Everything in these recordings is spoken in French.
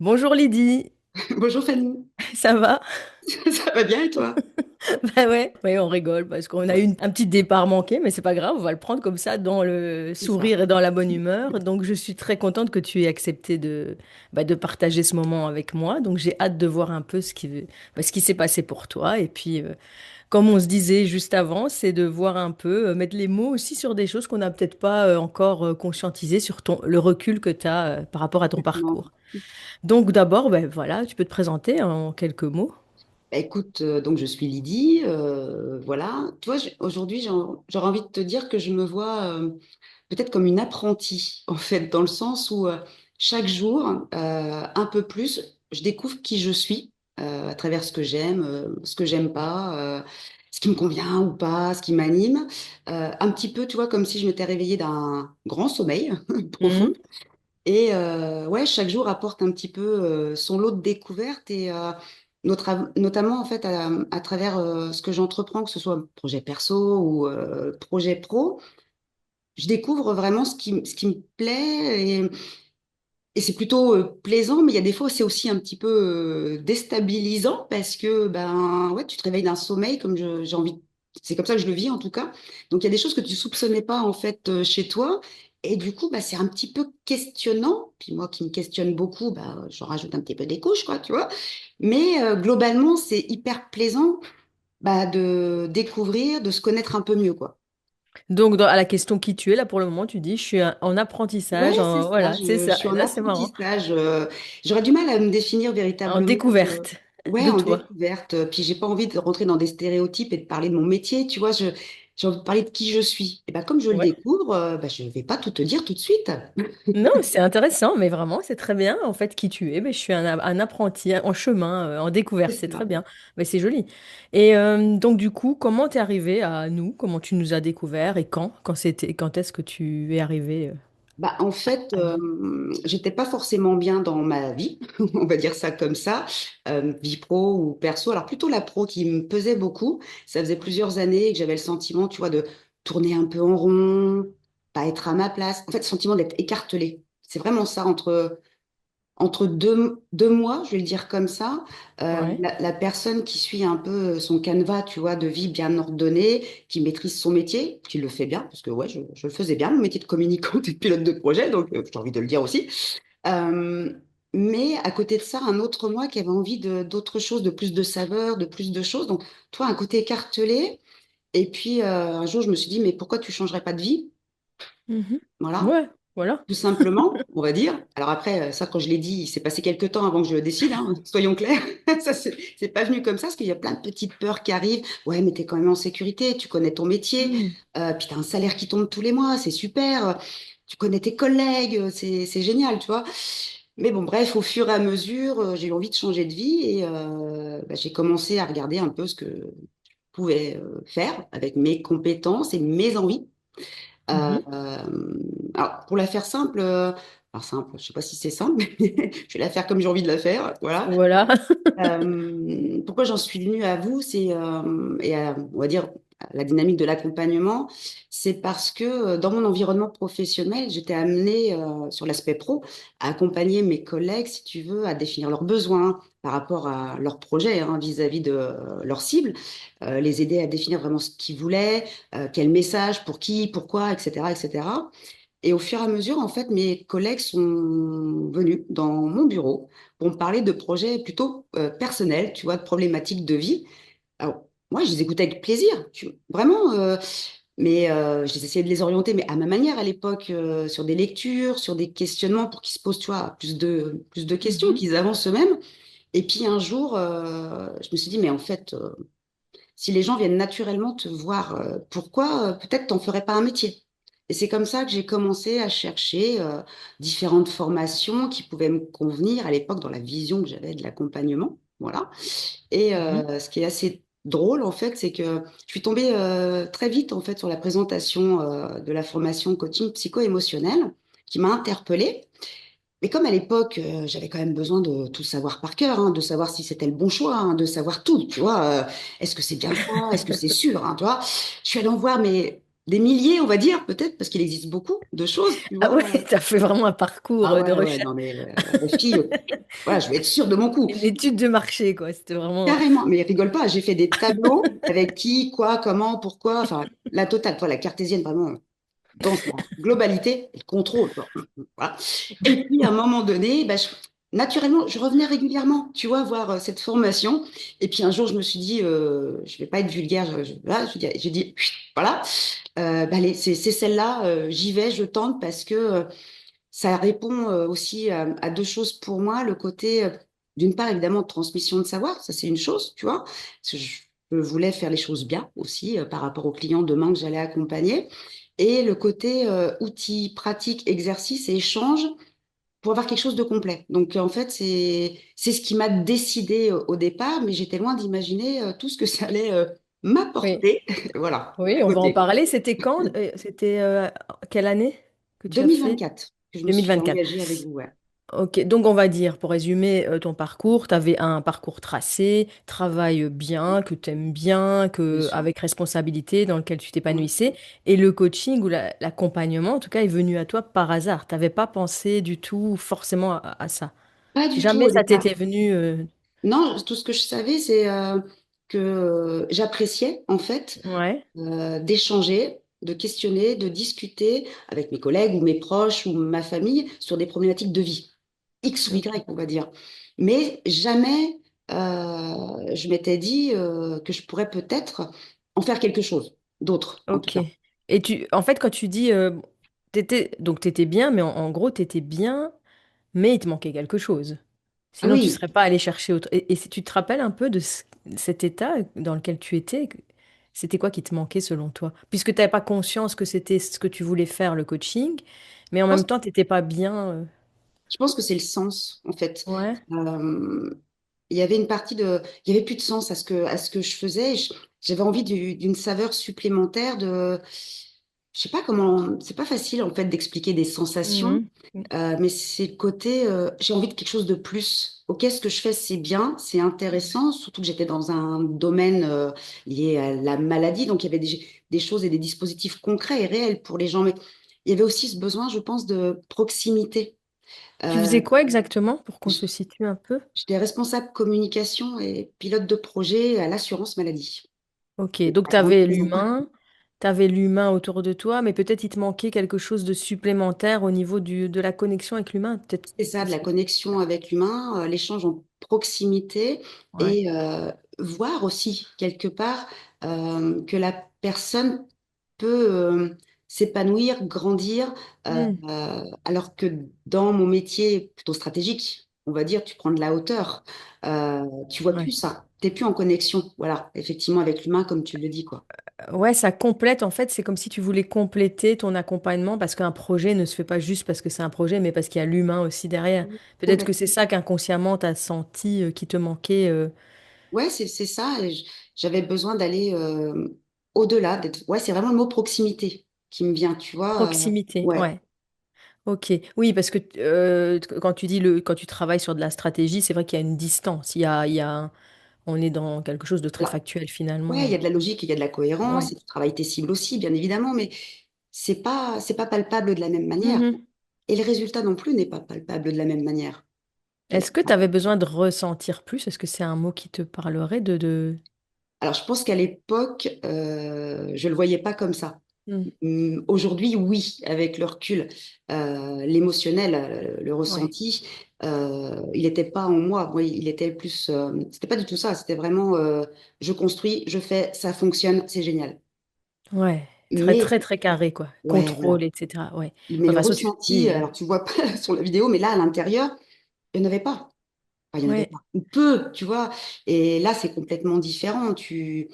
Bonjour Lydie, Bonjour Fanny, ça va? ça va bien et toi? Bah ouais, on rigole parce qu'on a eu un petit départ manqué, mais c'est pas grave, on va le prendre comme ça dans le C'est ça. sourire et dans la bonne humeur. Donc je suis très contente que tu aies accepté de partager ce moment avec moi. Donc j'ai hâte de voir un peu ce qui s'est passé pour toi. Et puis, comme on se disait juste avant, c'est de voir un peu, mettre les mots aussi sur des choses qu'on n'a peut-être pas encore conscientisées sur le recul que tu as par rapport à ton Complètement. parcours. Donc d'abord, ben voilà, tu peux te présenter en quelques mots. Bah, écoute, donc je suis Lydie, voilà. Toi, aujourd'hui, j'aurais envie de te dire que je me vois peut-être comme une apprentie, en fait, dans le sens où chaque jour, un peu plus, je découvre qui je suis à travers ce que j'aime pas, ce qui me convient ou pas, ce qui m'anime. Un petit peu, tu vois, comme si je m'étais réveillée d'un grand sommeil profond. Et ouais, chaque jour apporte un petit peu son lot de découvertes et notamment en fait à travers ce que j'entreprends, que ce soit projet perso ou projet pro, je découvre vraiment ce qui me plaît et c'est plutôt plaisant, mais il y a des fois c'est aussi un petit peu déstabilisant parce que ben ouais, tu te réveilles d'un sommeil comme j'ai envie, c'est comme ça que je le vis en tout cas. Donc il y a des choses que tu soupçonnais pas en fait chez toi et du coup bah c'est un petit peu questionnant. Puis moi qui me questionne beaucoup, bah j'en rajoute un petit peu des couches quoi, tu vois. Mais globalement c'est hyper plaisant bah, de découvrir, de se connaître un peu mieux quoi. Donc, à la question qui tu es, là pour le moment, tu dis, je suis en Ouais, apprentissage, c'est ça. voilà, c'est Je ça. suis Et en là, c'est marrant. apprentissage. J'aurais du mal à me définir En véritablement. découverte Ouais, de en toi. découverte. Puis j'ai pas envie de rentrer dans des stéréotypes et de parler de mon métier. Tu vois, j'ai envie de parler de qui je suis. Et ben comme je le Ouais. découvre, bah, je vais pas tout te dire tout de suite. Non, c'est intéressant, mais vraiment, c'est très bien, en fait, qui tu es. Mais je suis un apprenti en chemin, en découverte, C'est c'est très ça. bien. Mais c'est joli. Et donc, du coup, comment t'es arrivé à nous? Comment tu nous as découvert et quand? Quand est-ce que tu es arrivé Bah, en fait, à nous? j'étais pas forcément bien dans ma vie, on va dire ça comme ça, vie pro ou perso. Alors plutôt la pro qui me pesait beaucoup. Ça faisait plusieurs années que j'avais le sentiment, tu vois, de tourner un peu en rond, pas être à ma place. En fait, le sentiment d'être écartelée. C'est vraiment ça entre deux mois, je vais le dire comme ça, Ouais. la personne qui suit un peu son canevas, tu vois, de vie bien ordonné, qui maîtrise son métier, qui le fait bien, parce que ouais, je le faisais bien, mon métier de communicante et de pilote de projet, donc j'ai envie de le dire aussi. Euh, mais à côté de ça, un autre moi qui avait envie d'autre chose, de plus de saveur, de plus de choses. Donc, toi, un côté écartelé. Et puis, un jour, je me suis dit, mais pourquoi tu changerais pas de vie? Mhm. Voilà. Ouais, voilà. Tout simplement, on va dire. Alors après, ça, quand je l'ai dit, il s'est passé quelques temps avant que je le décide, hein, soyons clairs. Ça, c'est pas venu comme ça, parce qu'il y a plein de petites peurs qui arrivent. Ouais, mais t'es quand même en sécurité, tu connais ton métier, Hmm. puis t'as un salaire qui tombe tous les mois, c'est super. Tu connais tes collègues, c'est génial, tu vois. Mais bon, bref, au fur et à mesure, j'ai eu envie de changer de vie et bah, j'ai commencé à regarder un peu ce que je pouvais faire avec mes compétences et mes envies. Euh, Mhm. alors, pour la faire simple, enfin simple, je sais pas si c'est simple, mais je vais la faire comme j'ai envie de la faire, voilà. Voilà. Pourquoi j'en suis venue à vous, on va dire, à la dynamique de l'accompagnement, c'est parce que dans mon environnement professionnel, j'étais amenée, sur l'aspect pro, à accompagner mes collègues, si tu veux, à définir leurs besoins par rapport à leurs projets, hein, vis-à-vis de leurs cibles, les aider à définir vraiment ce qu'ils voulaient, quel message, pour qui, pourquoi, etc., etc. Et au fur et à mesure, en fait, mes collègues sont venus dans mon bureau pour me parler de projets plutôt personnels, tu vois, de problématiques de vie. Alors, moi, je les écoutais avec plaisir, vraiment, mais je les essayais de les orienter, mais à ma manière à l'époque, sur des lectures, sur des questionnements pour qu'ils se posent, tu vois, plus de questions, Mhm. qu'ils avancent eux-mêmes. Et puis un jour, je me suis dit, mais en fait, si les gens viennent naturellement te voir, pourquoi peut-être t'en ferais pas un métier? Et c'est comme ça que j'ai commencé à chercher différentes formations qui pouvaient me convenir à l'époque dans la vision que j'avais de l'accompagnement. Voilà. Et Mhm. ce qui est assez drôle, en fait, c'est que je suis tombée très vite, en fait, sur la présentation de la formation coaching psycho-émotionnel qui m'a interpellée. Mais comme à l'époque, j'avais quand même besoin de tout savoir par cœur, hein, de savoir si c'était le bon choix, hein, de savoir tout, tu vois. Est-ce que c'est bien ça? Est-ce que c'est sûr, hein, tu vois? Je suis allée en voir des milliers, on va dire, peut-être, parce qu'il existe beaucoup de choses, tu Ah vois. ouais, t'as fait vraiment un parcours Ah de ouais, ouais, recherche, non, mais la fille, voilà, je vais être sûre de mon coup. une étude de marché, quoi. C'était vraiment. Carrément, mais rigole pas, j'ai fait des tableaux avec qui, quoi, comment, pourquoi, enfin, la totale, toi, la cartésienne, vraiment, dans sa globalité, le contrôle, quoi. Voilà. Et puis, à un moment donné, bah, naturellement, je revenais régulièrement, tu vois, voir cette formation. Et puis, un jour, je me suis dit, je vais pas être vulgaire, voilà, j'ai dit, chut, voilà, bah, allez, c'est celle-là, j'y vais, je tente parce que ça répond aussi à deux choses pour moi. Le côté, d'une part, évidemment, de transmission de savoir, ça c'est une chose, tu vois. Parce que je voulais faire les choses bien aussi par rapport aux clients demain que j'allais accompagner. Et le côté outils, pratiques, exercices et échanges pour avoir quelque chose de complet. Donc en fait, c'est ce qui m'a décidé au départ, mais j'étais loin d'imaginer tout ce que ça allait Oui, m'apporter. Voilà, oui, à on va en côté. parler. C'était quand? C'était quelle année que tu as fait? 2024, que je me suis 2024. engagée avec vous. Ouais. Ok, donc on va dire, pour résumer ton parcours, tu avais un parcours tracé, travail bien, que tu aimes bien, Bien que, sûr. avec responsabilité, dans lequel tu Ouais. t'épanouissais, et le coaching ou l'accompagnement, en tout cas, est venu à toi par hasard. Tu n'avais pas pensé du tout forcément à ça. Pas du tout Jamais au ça départ. t'était venu. Non, tout ce que je savais, c'est que j'appréciais en fait Ouais, d'échanger, de questionner, de discuter avec mes collègues ou mes proches ou ma famille sur des problématiques de vie, X ou ok. Y, on va dire. Mais jamais je m'étais dit que je pourrais peut-être en faire quelque chose d'autre, en tout Ok. cas. Et en fait, quand tu dis, donc t'étais bien, mais en gros, t'étais bien, mais il te manquait quelque chose. Ah Sinon, tu oui, serais pas allé chercher autre. Et si tu te rappelles un peu de cet état dans lequel tu étais, c'était quoi qui te manquait selon toi? Puisque tu n'avais pas conscience que c'était ce que tu voulais faire, le coaching, mais en je même pense, temps, tu n'étais pas bien. je pense que c'est le sens, en fait. Ouais. Euh, il y avait une partie de, il y avait plus de sens à ce que je faisais. J'avais envie d'une saveur supplémentaire de, je sais pas comment, c'est pas facile en fait d'expliquer des sensations, Mhm. mais c'est le côté, j'ai envie de quelque chose de plus. Ok, ce que je fais, c'est bien, c'est intéressant, surtout que j'étais dans un domaine lié à la maladie, donc il y avait des choses et des dispositifs concrets et réels pour les gens, mais il y avait aussi ce besoin, je pense, de proximité. Tu Euh, faisais quoi exactement pour qu'on se situe un peu? J'étais responsable communication et pilote de projet à l'assurance maladie. Ok, Et donc la grande maison. tu avais l'humain autour de toi, mais peut-être il te manquait quelque chose de supplémentaire au niveau de la connexion avec l'humain. Peut-être C'est ça, que de la c'est. connexion avec l'humain, l'échange en proximité Ouais. et voir aussi quelque part que la personne peut s'épanouir, grandir, Hmm. alors que dans mon métier plutôt stratégique, on va dire, tu prends de la hauteur, tu vois plus Ouais. ça, t'es plus en connexion, voilà, effectivement avec l'humain comme tu le dis, quoi. Ouais, ça complète. En fait, c'est comme si tu voulais compléter ton accompagnement parce qu'un projet ne se fait pas juste parce que c'est un projet, mais parce qu'il y a l'humain aussi derrière. Peut-être que c'est Complètement. ça qu'inconsciemment tu as senti qui te manquait. Ouais, c'est ça. Et j'avais besoin d'aller au-delà. Ouais, c'est vraiment le mot proximité qui me vient, tu vois. Proximité. Ouais, Ouais. Ok. Oui, parce que quand tu dis quand tu travailles sur de la stratégie, c'est vrai qu'il y a une distance. On est dans quelque chose de très voilà. factuel Ouais, il finalement. y a de la logique, il y a de la cohérence, Ouais. et tu travailles tes cibles aussi, bien évidemment, mais c'est pas palpable de la même manière. Mhm. Et le résultat non plus n'est pas palpable de la même manière. Donc, Est-ce que tu avais besoin de ressentir plus? Est-ce que c'est un mot qui te parlerait alors, je pense qu'à l'époque, je le voyais pas comme ça. Hmm. Aujourd'hui, oui, avec le recul, l'émotionnel, le Ouais. ressenti, il n'était pas en moi. Moi, il était plus. C'était pas du tout ça. C'était vraiment, je construis, je fais, ça fonctionne, c'est génial. Ouais. Très, Mais, très, très carré, quoi. ouais, voilà. Contrôle, etc. Ouais. Mais De toute le façon, tu ressenti, dis. alors tu vois pas sur la vidéo, mais là, à l'intérieur, il n'y en avait pas. Enfin, il n'y en avait Ouais. pas. Ou peu, tu vois. Et là, c'est complètement différent. Tu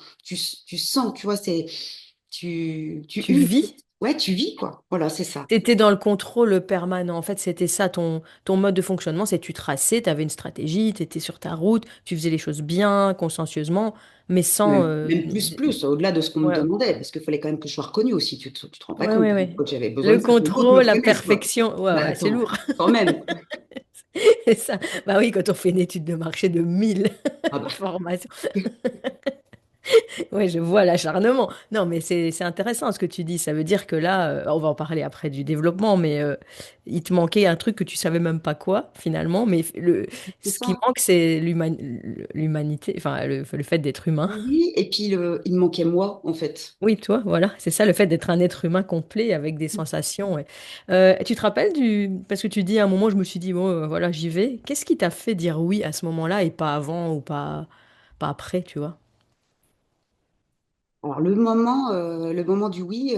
sens, tu vois, tu Tu humes. vis. Ouais, tu vis, quoi. Voilà, c'est ça. Tu étais dans le contrôle permanent. En fait, c'était ça ton mode de fonctionnement, c'est tu traçais, tu avais une stratégie, tu étais sur ta route, tu faisais les choses bien, consciencieusement, mais sans. Même plus, au-delà de ce qu'on me Ouais, demandait, parce qu'il fallait quand même que je sois reconnue aussi, tu te rends pas ouais, compte. ouais, ouais. Donc, j'avais besoin Le de ça, que les autres me contrôle, la reconnaissent, quoi. perfection. Ouais, Bah ouais, c'est attends, lourd. quand même. C'est ça. Bah oui, quand on fait une étude de marché de 1000 Ah bah, formations. Ouais, je vois l'acharnement. Non, mais c'est intéressant ce que tu dis. Ça veut dire que là, on va en parler après du développement, mais il te manquait un truc que tu savais même pas quoi finalement. Mais C'est ce qui ça. manque, c'est l'humanité, enfin le fait d'être humain. Oui, et puis il me manquait moi, en fait. Oui, toi, voilà, c'est ça le fait d'être un être humain complet avec des sensations. Ouais. Tu te rappelles parce que tu dis à un moment, je me suis dit, bon, voilà, j'y vais. Qu'est-ce qui t'a fait dire oui à ce moment-là et pas avant ou pas après, tu vois? Alors, le moment du oui,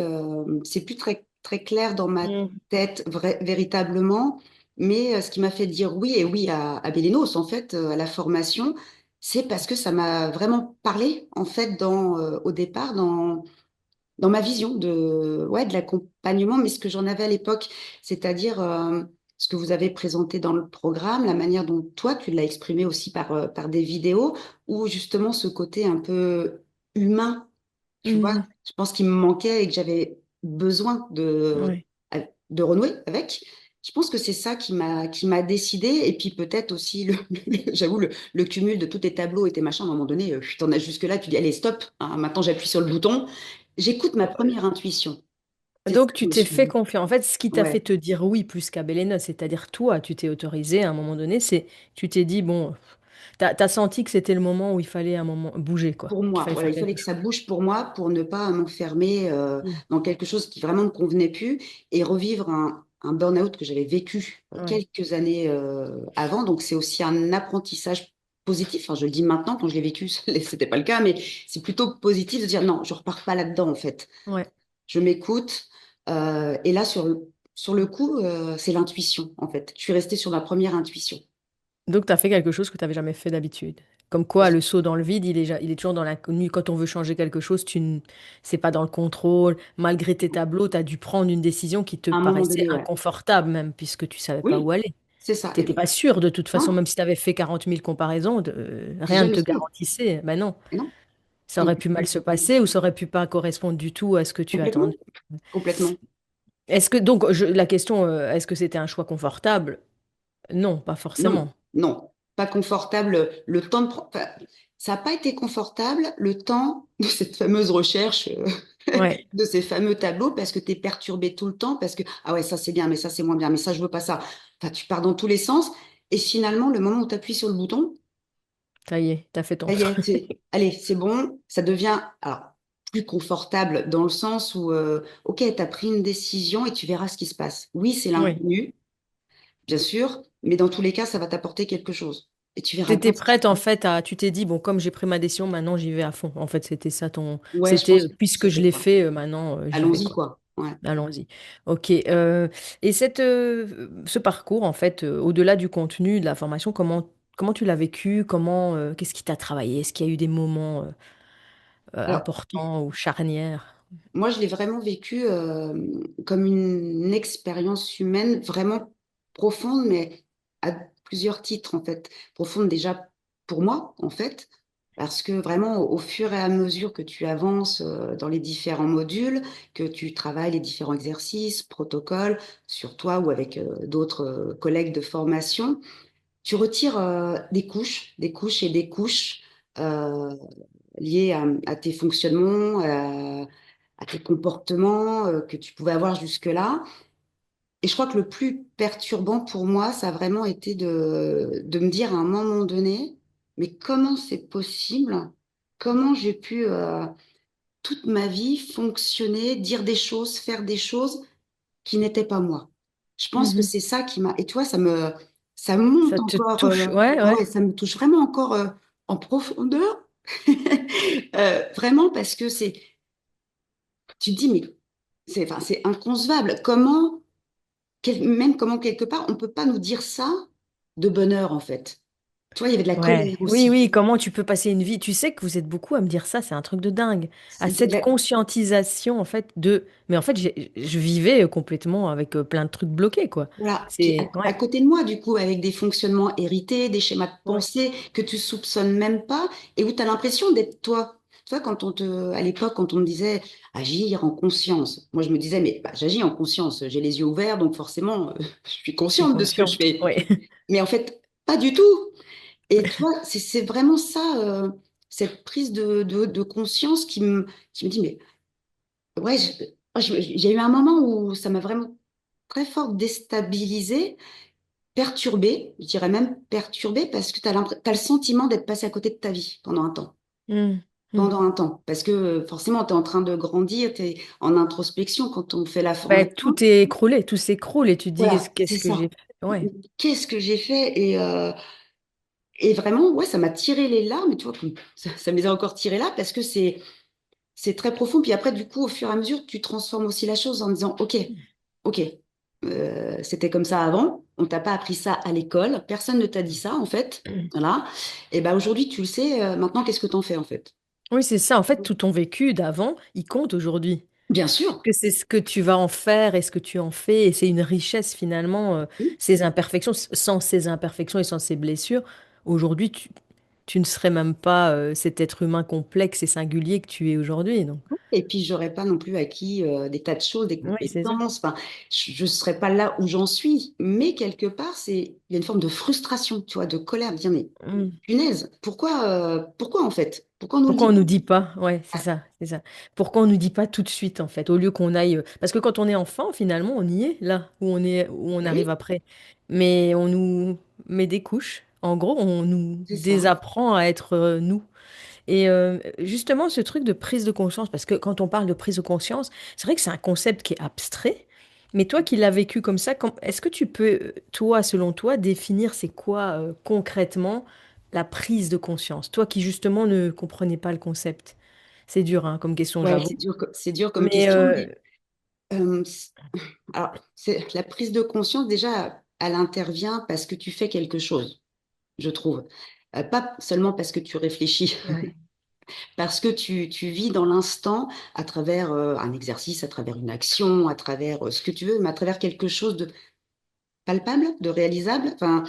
c'est plus très clair dans ma Mm. tête véritablement, mais ce qui m'a fait dire oui et oui à Bélénos, en fait, à la formation, c'est parce que ça m'a vraiment parlé, en fait, au départ, dans ma vision de l'accompagnement, mais ce que j'en avais à l'époque, c'est-à-dire ce que vous avez présenté dans le programme, la manière dont toi, tu l'as exprimé aussi par des vidéos, où justement ce côté un peu humain, tu vois, Mhm. je pense qu'il me manquait et que j'avais besoin Ouais. de renouer avec. Je pense que c'est ça qui m'a décidé. Et puis peut-être aussi, j'avoue, le cumul de tous tes tableaux et tes machins, à un moment donné, tu t'en as jusque-là, tu dis, allez, stop, hein, maintenant j'appuie sur le bouton. J'écoute ma première intuition. C'est ça Donc, que je tu me t'es suis fait dit. confiance. En fait, ce qui t'a fait Ouais, te dire oui plus qu'à Bélénos, c'est-à-dire toi, tu t'es autorisé à un moment donné, tu t'es dit, bon, t'as senti que c'était le moment où il fallait un moment bouger, quoi, pour qu'il moi, fallait voilà, faire il fallait quelque que chose. ça bouge pour moi pour ne pas m'enfermer Mm. dans quelque chose qui vraiment ne me convenait plus et revivre un burn-out que j'avais vécu Ouais. quelques années avant. Donc, c'est aussi un apprentissage positif. Enfin, je le dis maintenant, quand je l'ai vécu, c'était pas le cas, mais c'est plutôt positif de dire non, je repars pas là-dedans, en fait. Ouais. Je m'écoute. Et là, sur le coup, c'est l'intuition, en fait. Je suis restée sur ma première intuition. Donc, tu as fait quelque chose que tu n'avais jamais fait d'habitude. Comme quoi, le saut dans le vide, il est toujours dans l'inconnu. Quand on veut changer quelque chose, c'est pas dans le contrôle. Malgré tes tableaux, tu as dû prendre une décision qui te À un moment paraissait donné, ouais. inconfortable même, puisque tu savais pas où Oui, aller. c'est ça. Tu n'étais pas sûr de toute façon, Non, même si tu avais fait 40 000 comparaisons, c'est rien ne jamais te sûr. garantissait. Ben non, Et non, ça aurait pu mal complètement. se passer ou ça aurait pu pas correspondre du tout à ce que tu Complètement. attendais. Complètement. Est-ce que, donc, la question, est-ce que c'était un choix confortable? Non, pas Non, forcément. non. Pas confortable. Le temps enfin, ça n'a pas été confortable le temps de cette fameuse recherche, Ouais. de ces fameux tableaux, parce que tu es perturbé tout le temps, parce que, ah ouais, ça c'est bien, mais ça c'est moins bien, mais ça je veux pas ça. Enfin, tu pars dans tous les sens. Et finalement, le moment où tu appuies sur le bouton, Ça y est, t'as fait ton ça y choix. est, allez, c'est bon, ça devient alors, plus confortable dans le sens où, ok, tu as pris une décision et tu verras ce qui se passe. Oui, c'est Oui. l'inconnu, bien sûr, mais dans tous les cas, ça va t'apporter quelque chose. Et tu verras bien T'étais ce qui se prête en passe. fait tu t'es dit, bon, comme j'ai pris ma décision, maintenant j'y vais à fond. En fait, c'était ça Ouais, je c'était, pense que puisque je c'était l'ai ça. fait, maintenant j'y vais, Allons-y, quoi. quoi. Ouais. Allons-y. Ok. Et ce parcours, en fait, au-delà du contenu de la formation, comment tu l'as vécu? Qu'est-ce qui t'a travaillé? Est-ce qu'il y a eu des moments Alors, importants ou charnières? moi, je l'ai vraiment vécu comme une expérience humaine vraiment profonde, mais à plusieurs titres, en fait. Profonde déjà pour moi, en fait, parce que vraiment, au fur et à mesure que tu avances dans les différents modules, que tu travailles les différents exercices, protocoles, sur toi ou avec d'autres collègues de formation, tu retires des couches et des couches euh, liées à tes fonctionnements, à tes comportements que tu pouvais avoir jusque-là. Et je crois que le plus perturbant pour moi, ça a vraiment été de me dire à un moment donné, mais comment c'est possible? Comment j'ai pu toute ma vie fonctionner, dire des choses, faire des choses qui n'étaient pas moi? Je pense que Mhm. c'est ça qui m'a... Et toi, ça me monte Ça te encore... touche? Ouais, ah ouais. ouais, ça me touche vraiment encore en profondeur. Vraiment parce que tu te dis, mais enfin, c'est inconcevable. Même comment quelque part, on peut pas nous dire ça de bonne heure, en fait. Tu vois, il y avait de la Ouais, colère oui, aussi. oui, comment tu peux passer une vie? Tu sais que vous êtes beaucoup à me dire ça, c'est un truc de dingue. À Il y avait de cette la- conscientisation, en fait, de... Mais en fait, je vivais complètement avec plein de trucs bloqués, quoi. Voilà. Puis C'est... à Ouais, côté de moi, du coup, avec des fonctionnements hérités, des schémas de ouais, pensée que tu soupçonnes même pas et où tu as l'impression d'être toi. Tu vois, à l'époque, quand on me disait agir en conscience, moi je me disais, mais bah, j'agis en conscience, j'ai les yeux ouverts, donc forcément, je suis je suis consciente de ce que je consciente. fais. Ouais. Mais en fait, pas du tout. Et tu vois, c'est vraiment ça. cette prise de conscience qui me dit, mais ouais, j'ai eu un moment où ça m'a vraiment très fort déstabilisée, perturbée, je dirais même perturbée, parce que tu as le sentiment d'être passé à côté de ta vie pendant un temps. Mm. Mm. Pendant un temps. Parce que forcément, tu es en train de grandir, tu es en introspection quand on fait la Ben, formation. tout est écroulé, tout s'écroule et tu te dis Voilà, c'est qu'est-ce que j'ai ça. fait? Ouais. Qu'est-ce que j'ai fait? Et vraiment, ouais, ça m'a tiré les larmes, tu vois, ça me les a encore tirées là parce que c'est très profond. Puis après, du coup, au fur et à mesure, tu transformes aussi la chose en disant, OK, OK, c'était comme ça avant, on t'a pas appris ça à l'école, personne ne t'a dit ça, en fait. Voilà. Et ben aujourd'hui, tu le sais, maintenant, qu'est-ce que tu en fais, en fait? Oui, c'est ça. En fait, tout ton vécu d'avant, il compte aujourd'hui. Bien sûr. Que c'est ce que tu vas en faire et ce que tu en fais. Et c'est une richesse finalement, Oui, ces imperfections. Sans ces imperfections et sans ces blessures, aujourd'hui, tu ne serais même pas cet être humain complexe et singulier que tu es aujourd'hui. Donc, et puis, j'aurais pas non plus acquis des tas de choses, des oui, c'est ça. compétences. Enfin, je ne serais pas là où j'en suis. Mais quelque part, il y a une forme de frustration, tu vois, de colère, de dire, mais Mm. punaise, pourquoi en fait? Pourquoi on nous le Pourquoi dit on pas? nous dit pas? Ouais, c'est Ah, ça, c'est ça. Pourquoi on nous dit pas tout de suite en fait, au lieu qu'on aille. Parce que quand on est enfant, finalement, on y est là où on est, où on bah arrive oui, après. Mais on nous met des couches. En gros, on nous c'est ça. désapprend à être nous. Et justement, ce truc de prise de conscience, parce que quand on parle de prise de conscience, c'est vrai que c'est un concept qui est abstrait, mais toi qui l'as vécu comme ça, est-ce que tu peux, toi, selon toi, définir c'est quoi concrètement la prise de conscience? Toi qui justement ne comprenais pas le concept. C'est dur, hein, comme question, Ouais, j'avoue. c'est dur comme Mais question, mais c'est- alors, la prise de conscience, déjà, elle intervient parce que tu fais quelque chose, je trouve. Pas seulement parce que tu réfléchis. ouais. Parce que tu vis dans l'instant à travers un exercice, à travers une action, à travers ce que tu veux, mais à travers quelque chose de palpable, de réalisable. Enfin,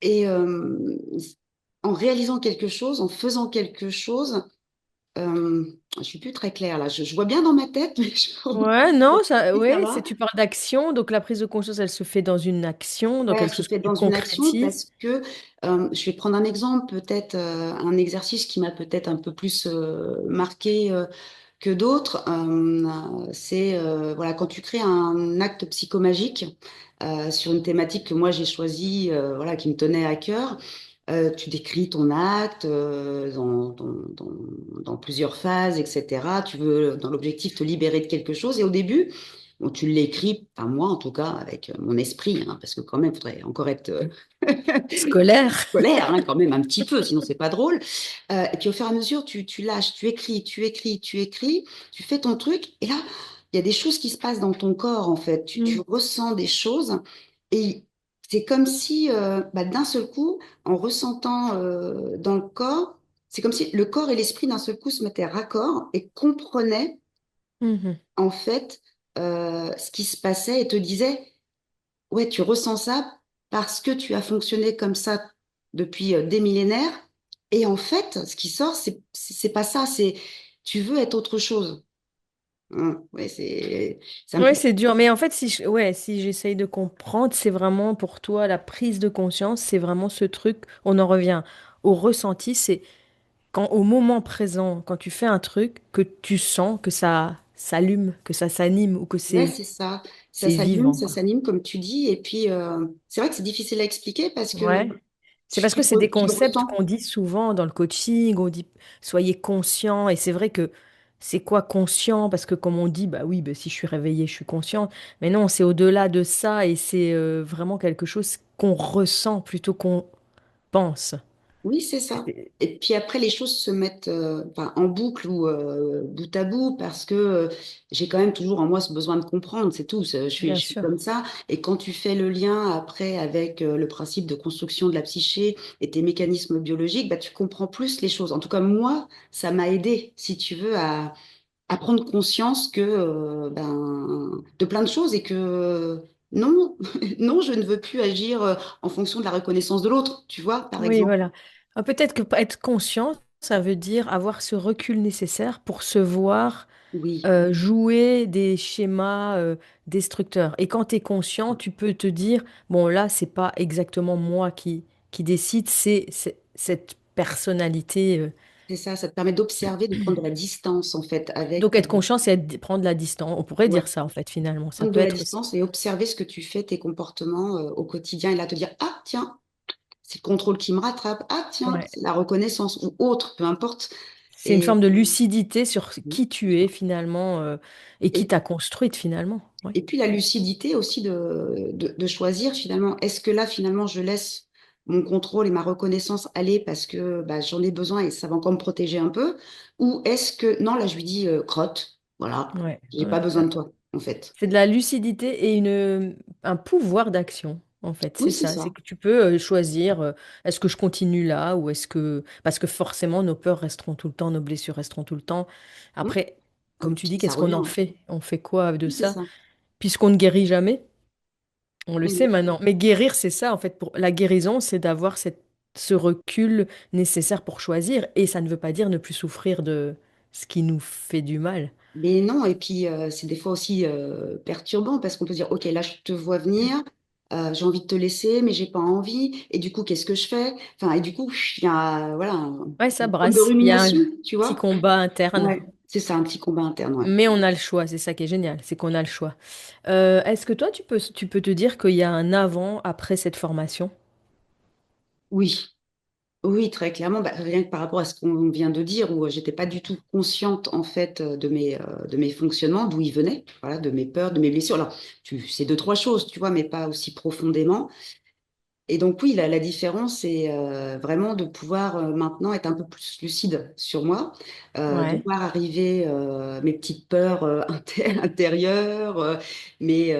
et en réalisant quelque chose, en faisant quelque chose, je suis plus très claire là. Je vois bien dans ma tête, mais je ne sais Ouais, non, ça, pas si ça ouais, va. tu parles d'action, donc la prise de conscience, elle se fait dans une action, dans Ouais, elle quelque se chose que fait tu dans une action concrétises. parce que je vais prendre un exemple, peut-être un exercice qui m'a peut-être un peu plus marqué que d'autres. C'est voilà, quand tu crées un acte psychomagique sur une thématique que moi j'ai choisie, voilà, qui me tenait à cœur. Tu décris ton acte dans plusieurs phases, etc. Tu veux, dans l'objectif, te libérer de quelque chose. Et au début, bon, tu l'écris, enfin moi en tout cas, avec mon esprit, hein, parce que quand même, il faudrait encore être Scolaire. scolaire, hein, quand même un petit peu, sinon c'est pas drôle. Et puis au fur et à mesure, tu lâches, tu écris, tu écris, tu écris, tu fais ton truc, et là, il y a des choses qui se passent dans ton corps, en fait. Tu Mm. ressens des choses, et c'est comme si, bah, d'un seul coup, en ressentant dans le corps, c'est comme si le corps et l'esprit, d'un seul coup, se mettaient raccord et comprenaient, Mhm. en fait, ce qui se passait et te disaient, ouais, tu ressens ça parce que tu as fonctionné comme ça depuis des millénaires. Et en fait, ce qui sort, c'est pas ça, c'est tu veux être autre chose. Ouais, c'est un Oui, peu. c'est dur. Mais en fait, ouais, si j'essaye de comprendre, c'est vraiment pour toi la prise de conscience, c'est vraiment ce truc, on en revient au ressenti, c'est quand au moment présent, quand tu fais un truc, que tu sens que ça s'allume, que ça s'anime ou que Ouais, c'est ça. Ça c'est s'allume, vivant, ça quoi. s'anime, comme tu dis. Et puis, c'est vrai que c'est difficile à expliquer parce que Ouais. C'est parce que c'est des tu le concepts ressens. qu'on dit souvent dans le coaching, on dit soyez conscient, et c'est vrai que c'est quoi conscient? Parce que comme on dit, bah oui, bah, si je suis réveillée, je suis consciente. Mais non, c'est au-delà de ça et c'est vraiment quelque chose qu'on ressent plutôt qu'on pense. Oui, c'est ça. C'est- Et puis après, les choses se mettent enfin, en boucle ou bout à bout parce que j'ai quand même toujours en moi ce besoin de comprendre, c'est tout. Je Bien suis sûr. comme ça. Et quand tu fais le lien après avec le principe de construction de la psyché et tes mécanismes biologiques, bah, tu comprends plus les choses. En tout cas, moi, ça m'a aidé, si tu veux, à prendre conscience que ben, de plein de choses et que non, non, je ne veux plus agir en fonction de la reconnaissance de l'autre, tu vois, par Oui, exemple. voilà. Peut-être que être conscient, ça veut dire avoir ce recul nécessaire pour se voir Oui. jouer des schémas destructeurs. Et quand tu es conscient, tu peux te dire, bon là, c'est pas exactement moi qui décide, c'est cette personnalité. C'est ça, ça te permet d'observer, de prendre de la distance en fait avec, Donc être conscient, c'est prendre la distance. On pourrait ouais, dire ça, en fait, finalement. Ça prendre peut de la être ça. distance et observer ce que tu fais, tes comportements au quotidien et là te dire, ah tiens, c'est le contrôle qui me rattrape, ah tiens, Ouais. c'est la reconnaissance ou autre, peu importe. C'est une Et, forme de lucidité sur qui tu es, finalement, et qui et, t'a construite, finalement. Oui. et puis la lucidité aussi de choisir finalement, est-ce que là finalement je laisse mon contrôle et ma reconnaissance aller parce que bah, j'en ai besoin et ça va encore me protéger un peu, ou est-ce que non, là je lui dis crotte, voilà, Ouais, j'ai pas ouais. besoin de toi en fait. C'est de la lucidité et un pouvoir d'action, en fait. Oui, C'est c'est ça. C'est ça. que tu peux choisir, est-ce que je continue là ou est-ce que... Parce que forcément, nos peurs resteront tout le temps, nos blessures resteront tout le temps. Hum, Après, comme tu dis, Ça qu'est-ce qu'on revient, en hein. fait? On fait quoi de Oui, c'est ça? ça. Puisqu'on ne guérit jamais, on le sait Oui. maintenant. Mais guérir, c'est ça, en fait. Pour... La guérison, c'est d'avoir ce recul nécessaire pour choisir. Et ça ne veut pas dire ne plus souffrir de ce qui nous fait du mal. Mais non, et puis c'est des fois aussi perturbant parce qu'on peut se dire, OK, là, je te vois venir, j'ai envie de te laisser, mais j'ai pas envie. Et du coup, qu'est-ce que je fais? Enfin, et du coup, il y a voilà, Ouais, ça une forme de brasse. Il y a un rumination, tu petit vois? combat interne. Ouais, c'est ça, un petit combat interne, ouais. Mais on a le choix, c'est ça qui est génial, c'est qu'on a le choix. Est-ce que toi, tu peux te dire qu'il y a un avant, après cette formation? Oui, oui, très clairement, bah, rien que par rapport à ce qu'on vient de dire, où j'étais pas du tout consciente en fait de mes fonctionnements, d'où ils venaient, voilà, de mes peurs, de mes blessures. Alors, c'est deux, trois choses, tu vois, mais pas aussi profondément. Et donc oui, la différence, c'est vraiment de pouvoir maintenant être un peu plus lucide sur moi, de Ouais, voir arriver mes petites peurs intérieures, mais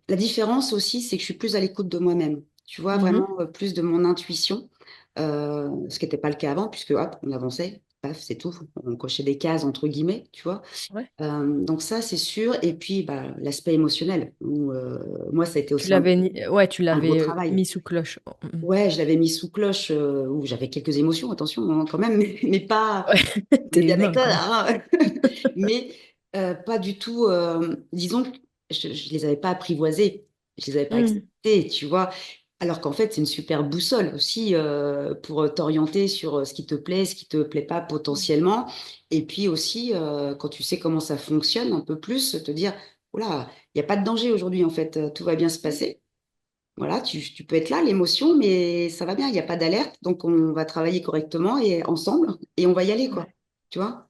la différence aussi, c'est que je suis plus à l'écoute de moi-même, tu vois, mhm, vraiment plus de mon intuition, ce qui n'était pas le cas avant, puisque hop, on avançait, paf, c'est tout, on cochait des cases, entre guillemets, tu vois. ouais. Donc ça, c'est sûr. Et puis, bah, l'aspect émotionnel, où moi, ça a été Tu aussi l'avais, ouais, tu un gros l'avais travail. mis sous cloche. Oh, mhm. Ouais, je l'avais mis sous cloche, où j'avais quelques émotions, attention, hein, quand même, mais pas, Ouais, on est t'es bien humain d'accord, quand même. hein. Mais pas du tout, disons que je ne les avais pas apprivoisées, je les avais pas Mhm. acceptées, tu vois. Alors qu'en fait, c'est une super boussole aussi pour t'orienter sur ce qui te plaît, ce qui te plaît pas potentiellement. Et puis aussi, quand tu sais comment ça fonctionne un peu plus, te dire, oula, il n'y a pas de danger aujourd'hui, en fait, tout va bien se passer. Voilà, tu peux être là, l'émotion, mais ça va bien, il n'y a pas d'alerte, donc on va travailler correctement et ensemble, et on va y aller, quoi. Ouais. Tu vois?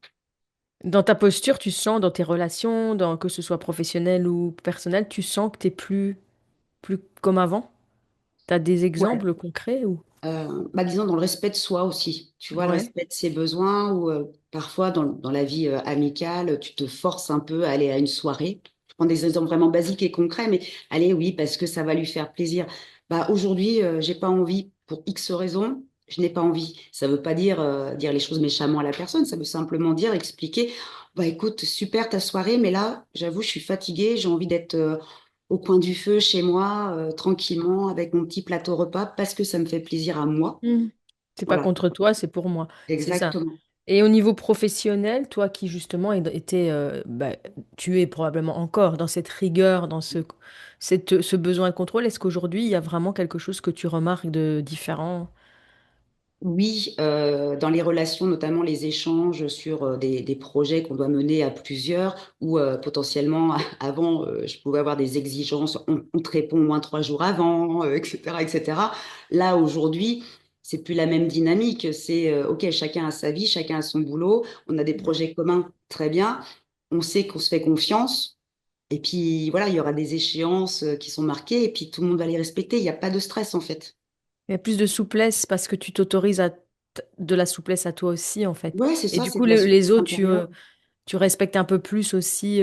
Dans ta posture, tu sens dans tes relations, que ce soit professionnel ou personnel, tu sens que t'es plus comme avant? T'as des Ouais. exemples concrets ou... Bah, disons dans le respect de soi aussi, tu vois, le Ouais. respect de ses besoins, ou parfois dans la vie amicale, tu te forces un peu à aller à une soirée. Je prends des exemples vraiment basiques et concrets, mais allez, oui, parce que ça va lui faire plaisir. Bah, aujourd'hui, j'ai pas envie, pour X raisons, je n'ai pas envie. Ça veut pas dire dire les choses méchamment à la personne, ça veut simplement dire expliquer, bah écoute, super ta soirée, mais là, j'avoue, je suis fatiguée, j'ai envie d'être au coin du feu chez moi, tranquillement, avec mon petit plateau repas, parce que ça me fait plaisir à moi. Mhm. C'est pas Voilà, contre toi, c'est pour moi. C'est ça. exactement. Et au niveau professionnel, toi qui justement étais, tu es probablement encore dans cette rigueur, dans ce besoin de contrôle, est-ce qu'aujourd'hui il y a vraiment quelque chose que tu remarques de différent? Oui, dans les relations, notamment les échanges sur des projets qu'on doit mener à plusieurs, ou potentiellement, avant, je pouvais avoir des exigences, on te répond au moins 3 jours avant, etc., etc. Là, aujourd'hui, c'est plus la même dynamique. C'est, OK, chacun a sa vie, chacun a son boulot, on a des Ouais. projets communs, très bien. On sait qu'on se fait confiance. Et puis, voilà, il y aura des échéances qui sont marquées, et puis tout le monde va les respecter. Il n'y a pas de stress, en fait. Il y a plus de souplesse parce que tu t'autorises de la souplesse à toi aussi en fait. Ouais, c'est Et ça, du c'est coup, de la les souplesse autres, intérieure. tu respectes un peu plus aussi.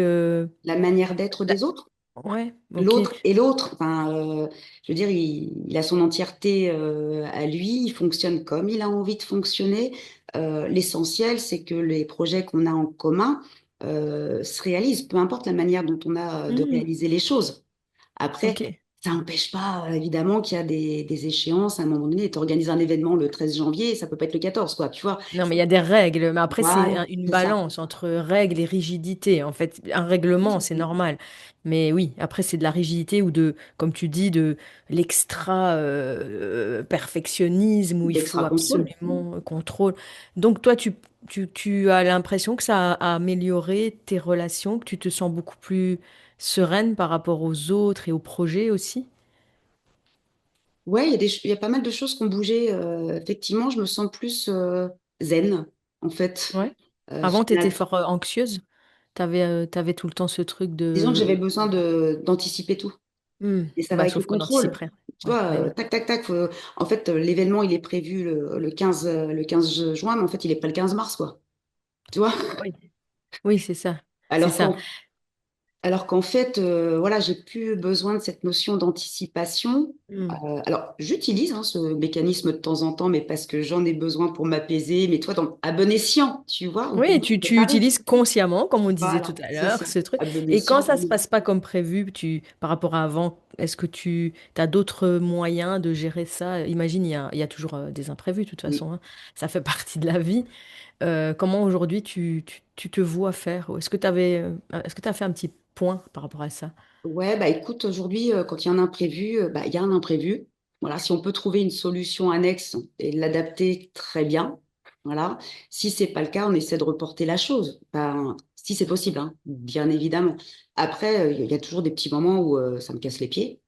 La manière d'être la- des autres. Ouais, ok. L'autre et l'autre, enfin, je veux dire, il a son entièreté à lui, il fonctionne comme il a envie de fonctionner. L'essentiel, c'est que les projets qu'on a en commun se réalisent, peu importe la manière dont on a de Hmm, réaliser les choses. Après, ok. ça n'empêche pas, évidemment, qu'il y a des échéances à un moment donné. Tu organises un événement le 13 janvier, ça peut pas être le 14, quoi, tu vois. Non, mais il y a des règles. Mais après, c'est Voilà, une c'est ça. balance entre règles et rigidité. En fait, un règlement, c'est normal. Mais oui, après, c'est de la rigidité ou de, comme tu dis, de l'extra perfectionnisme où il faut D'extra-contrôle. absolument contrôle. Donc, toi, tu as l'impression que ça a amélioré tes relations, que tu te sens beaucoup plus sereine par rapport aux autres et aux projets aussi? Ouais, il y a pas mal de choses qui ont bougé. Effectivement, je me sens plus zen, en fait. Ouais. Je Avant, tu étais fais fort anxieuse. T'avais tout le temps ce truc Disons que j'avais de... besoin d'anticiper tout. Hmm. Et ça va Bah, avec le sauf qu'on contrôle. anticiperait. Tu Ouais, vois, bah oui. tac, tac, tac. En fait, l'événement, il est prévu le 15 juin, mais en fait, il est pas le 15 mars, quoi. Tu vois? Oui, oui, c'est ça. C'est Alors ça. qu'en Alors qu'en fait, voilà, j'ai plus besoin de cette notion d'anticipation. Hmm. Alors, j'utilise ce mécanisme de temps en temps, mais parce que j'en ai besoin pour m'apaiser. Mais toi, à bon escient, tu vois, on peut Oui, me tu préparer. utilises consciemment, comme on disait tout Voilà, à c'est ça. l'heure, ce truc. À bon Et quand escient, ça se oui. passe pas comme prévu, par rapport à avant, est-ce que tu as d'autres moyens de gérer ça? Imagine, il y a toujours des imprévus, de toute Oui. façon, hein. Ça fait partie de la vie. Comment aujourd'hui tu te vois faire? Ou est-ce que tu as fait un petit point par rapport à ça? Ouais, bah écoute, aujourd'hui, quand il y a un imprévu, bah, il y a un imprévu. Voilà, si on peut trouver une solution annexe et l'adapter très bien, voilà. Si c'est pas le cas, on essaie de reporter la chose. Ben, si c'est possible, hein, bien évidemment. Après, il y a toujours des petits moments où ça me casse les pieds.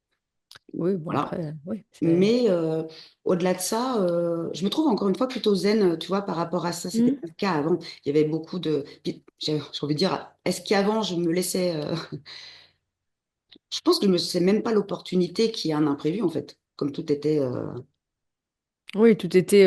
Oui, bon Voilà. après, oui, c'est... Mais au-delà de ça, je me trouve encore une fois plutôt zen, tu vois, par rapport à ça. C'était Hmm. pas le cas avant. Il y avait beaucoup de. Puis, j'ai envie de dire, est-ce qu'avant, je me laissais. Je pense que je me sais même pas l'opportunité qu'il y a un imprévu, en fait. Comme tout était. Oui, tout était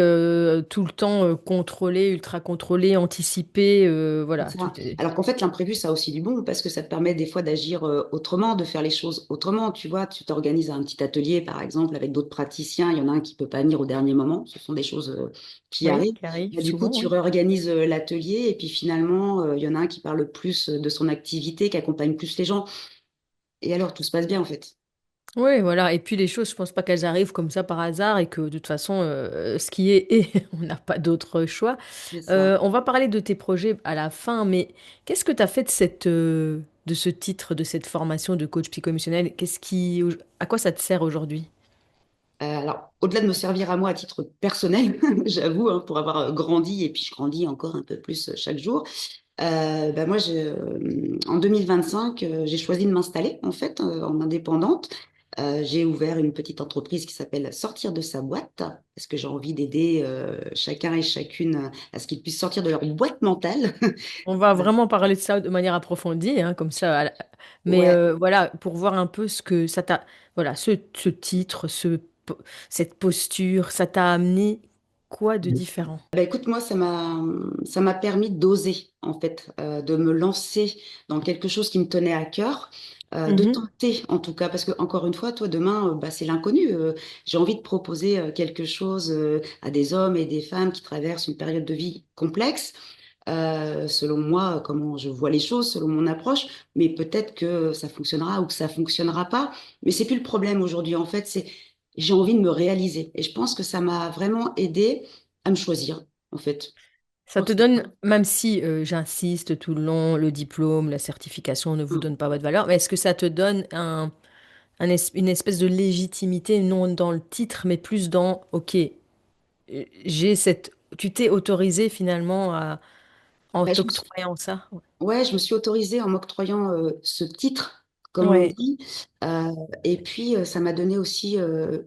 tout le temps contrôlé, ultra contrôlé, anticipé, C'est voilà, ça. tout est... Alors qu'en fait, l'imprévu, ça a aussi du bon parce que ça te permet des fois d'agir autrement, de faire les choses autrement. Tu vois, tu t'organises un petit atelier, par exemple, avec d'autres praticiens. Il y en a un qui peut pas venir au dernier moment. Ce sont des choses qui Oui, arrivent. qui arrive Bah, du coup, souvent, tu oui. réorganises l'atelier et puis finalement, il y en a un qui parle plus de son activité, qui accompagne plus les gens. Et alors, tout se passe bien, en fait. Oui, voilà. Et puis les choses, je pense pas qu'elles arrivent comme ça par hasard et que de toute façon, ce qui est, on n'a pas d'autre choix. C'est ça. On va parler de tes projets à la fin, mais qu'est-ce que tu as fait de de ce titre, de cette formation de coach psycho-émotionnel? À quoi ça te sert aujourd'hui? Alors, au-delà de me servir à moi à titre personnel, j'avoue, hein, pour avoir grandi, et puis je grandis encore un peu plus chaque jour, bah moi, en 2025, j'ai choisi de m'installer en fait en indépendante. J'ai ouvert une petite entreprise qui s'appelle Sortir de sa boîte, parce que j'ai envie d'aider chacun et chacune à ce qu'ils puissent sortir de leur boîte mentale. On va vraiment parler de ça de manière approfondie, hein, comme ça. Mais Ouais. voilà, pour voir un peu ce que ça t'a, voilà, ce titre, cette posture, ça t'a amené quoi de différent? Bah écoute, moi, ça m'a permis d'oser, en fait, de me lancer dans quelque chose qui me tenait à cœur, de Mhm. tenter, en tout cas, parce que, encore une fois, toi, demain, bah, c'est l'inconnu. J'ai envie de proposer quelque chose à des hommes et des femmes qui traversent une période de vie complexe, selon moi, comment je vois les choses, selon mon approche, mais peut-être que ça fonctionnera ou que ça fonctionnera pas. Mais c'est plus le problème aujourd'hui, en fait, c'est j'ai envie de me réaliser. Et je pense que ça m'a vraiment aidé à me choisir, en fait. Je Ça crois te que c'est donne, même si j'insiste tout le long, le diplôme, la certification ne vous Mm. donne pas votre valeur, mais est-ce que ça te donne une espèce de légitimité, non dans le titre, mais plus dans, OK, j'ai cette... Tu t'es autorisé finalement en Bah, t'octroyant ça? ouais, je me suis autorisée en m'octroyant ce titre, comme on Ouais. dit. Euh, et puis, ça m'a donné aussi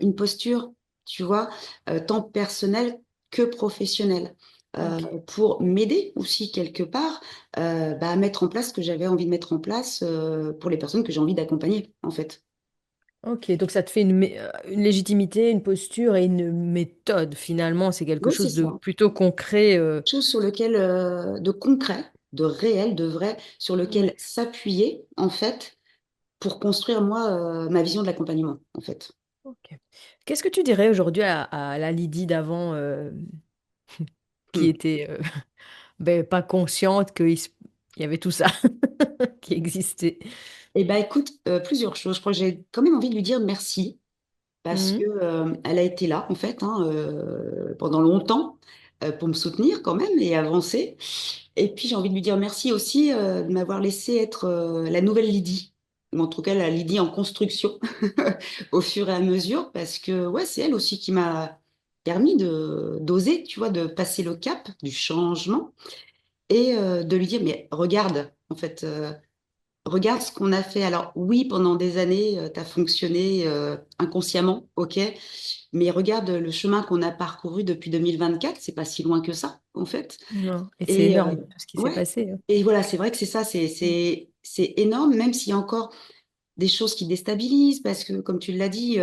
une posture, tu vois, tant personnelle que professionnelle, Ok. pour m'aider aussi quelque part bah, à mettre en place ce que j'avais envie de mettre en place pour les personnes que j'ai envie d'accompagner, en fait. Ok, donc ça te fait une légitimité, une posture et une méthode. Finalement, c'est quelque Oui, c'est chose de ça. plutôt concret. Chose sur lequel, de concret, de réel, de vrai, sur lequel Ouais. s'appuyer, en fait, pour construire, moi, ma vision de l'accompagnement, en fait. Ok. Qu'est-ce que tu dirais aujourd'hui à la Lydie d'avant qui Hmm. était ben, pas consciente il y avait tout ça qui existait? Eh ben, écoute, plusieurs choses. Je crois que j'ai quand même envie de lui dire merci parce que Mhm. elle a été là, en fait, hein, pendant longtemps pour me soutenir quand même et avancer. Et puis, j'ai envie de lui dire merci aussi de m'avoir laissé être la nouvelle Lydie, ou en tout cas la Lydie en construction au fur et à mesure, parce que ouais, c'est elle aussi qui m'a permis de d'oser, tu vois, de passer le cap du changement et de lui dire, mais regarde, en fait. Regarde ce qu'on a fait. Alors oui, pendant des années, tu as fonctionné inconsciemment, ok, mais regarde le chemin qu'on a parcouru depuis 2024, c'est pas si loin que ça, en fait. Non. Et c'est Et énorme, tout ce qui s'est ouais, passé, hein. et voilà, c'est vrai que c'est ça, c'est énorme, même s'il y a encore des choses qui déstabilisent, parce que comme tu l'as dit,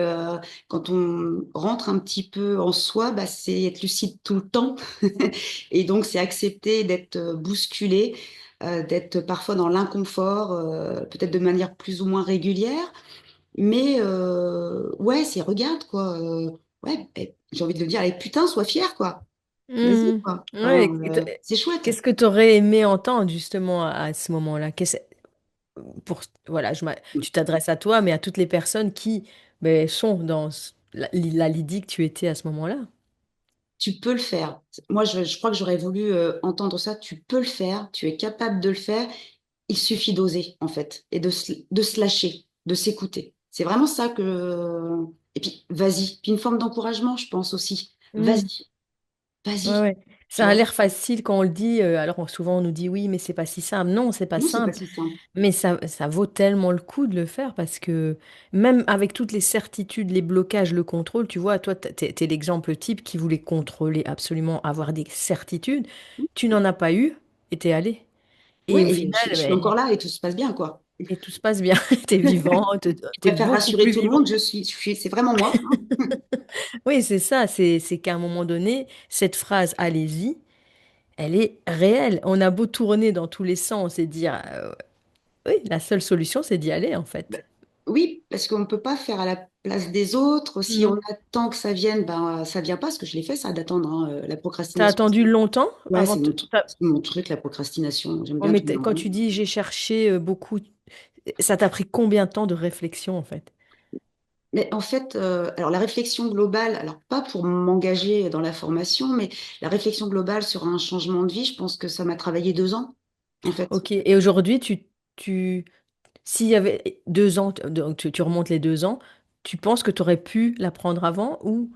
quand on rentre un petit peu en soi, bah, c'est être lucide tout le temps. Et donc, c'est accepter d'être bousculé, d'être parfois dans l'inconfort, peut-être de manière plus ou moins régulière. Mais ouais, c'est regarde, quoi. Ouais, j'ai envie de le dire, allez, putain, sois fier, quoi. Vas-y, Mhm. quoi. Enfin, Ouais. c'est chouette. Qu'est-ce que tu aurais aimé entendre justement à ce moment-là? Voilà, tu t'adresses à toi, mais à toutes les personnes qui ben, sont dans la Lydie que tu étais à ce moment-là. Tu peux le faire. Moi, je crois que j'aurais voulu entendre ça. Tu peux le faire. Tu es capable de le faire. Il suffit d'oser, en fait, et de se lâcher, de s'écouter. C'est vraiment ça que... Et puis, vas-y. Puis une forme d'encouragement, je pense aussi. Mm. Vas-y, Ouais, vas-y. ouais. Tu Ça a vois? l'air facile quand on le dit. Alors souvent on nous dit oui, mais c'est pas si simple. Non, c'est pas Non, c'est pas simple. si simple. Mais ça vaut tellement le coup de le faire parce que même avec toutes les certitudes, les blocages, le contrôle, tu vois, toi, t'es l'exemple type qui voulait contrôler absolument, avoir des certitudes. Tu n'en as pas eu et t'es allé. Et au Ouais, et final, je suis ben, encore là et tout se passe bien, quoi. et tout se passe bien. T'es vivant, Je t'es préfère beaucoup rassurer plus tout le vivant. monde. C'est vraiment moi, hein. Oui, c'est ça. C'est qu'à un moment donné, cette phrase, allez-y, elle est réelle. On a beau tourner dans tous les sens et dire, oui, la seule solution, c'est d'y aller, en Bah, fait. oui, parce qu'on ne peut pas faire à la place des autres. Si on Non. attend que ça vienne, ben, ça vient pas, parce que je l'ai fait, ça, d'attendre, hein, la T'as procrastination. attendu longtemps Ouais, avant de... c'est mon truc, la procrastination. J'aime Oh, bien mais tourner en quand rond. tu dis j'ai cherché beaucoup, ça t'a pris combien de temps de réflexion, en fait? Mais en fait, alors la réflexion globale, alors pas pour m'engager dans la formation, mais la réflexion globale sur un changement de vie, je pense que ça m'a travaillé 2 ans, en fait. Ok. Et aujourd'hui, s'il y avait 2 ans, donc tu remontes les 2 ans, tu penses que tu aurais pu l'apprendre avant ou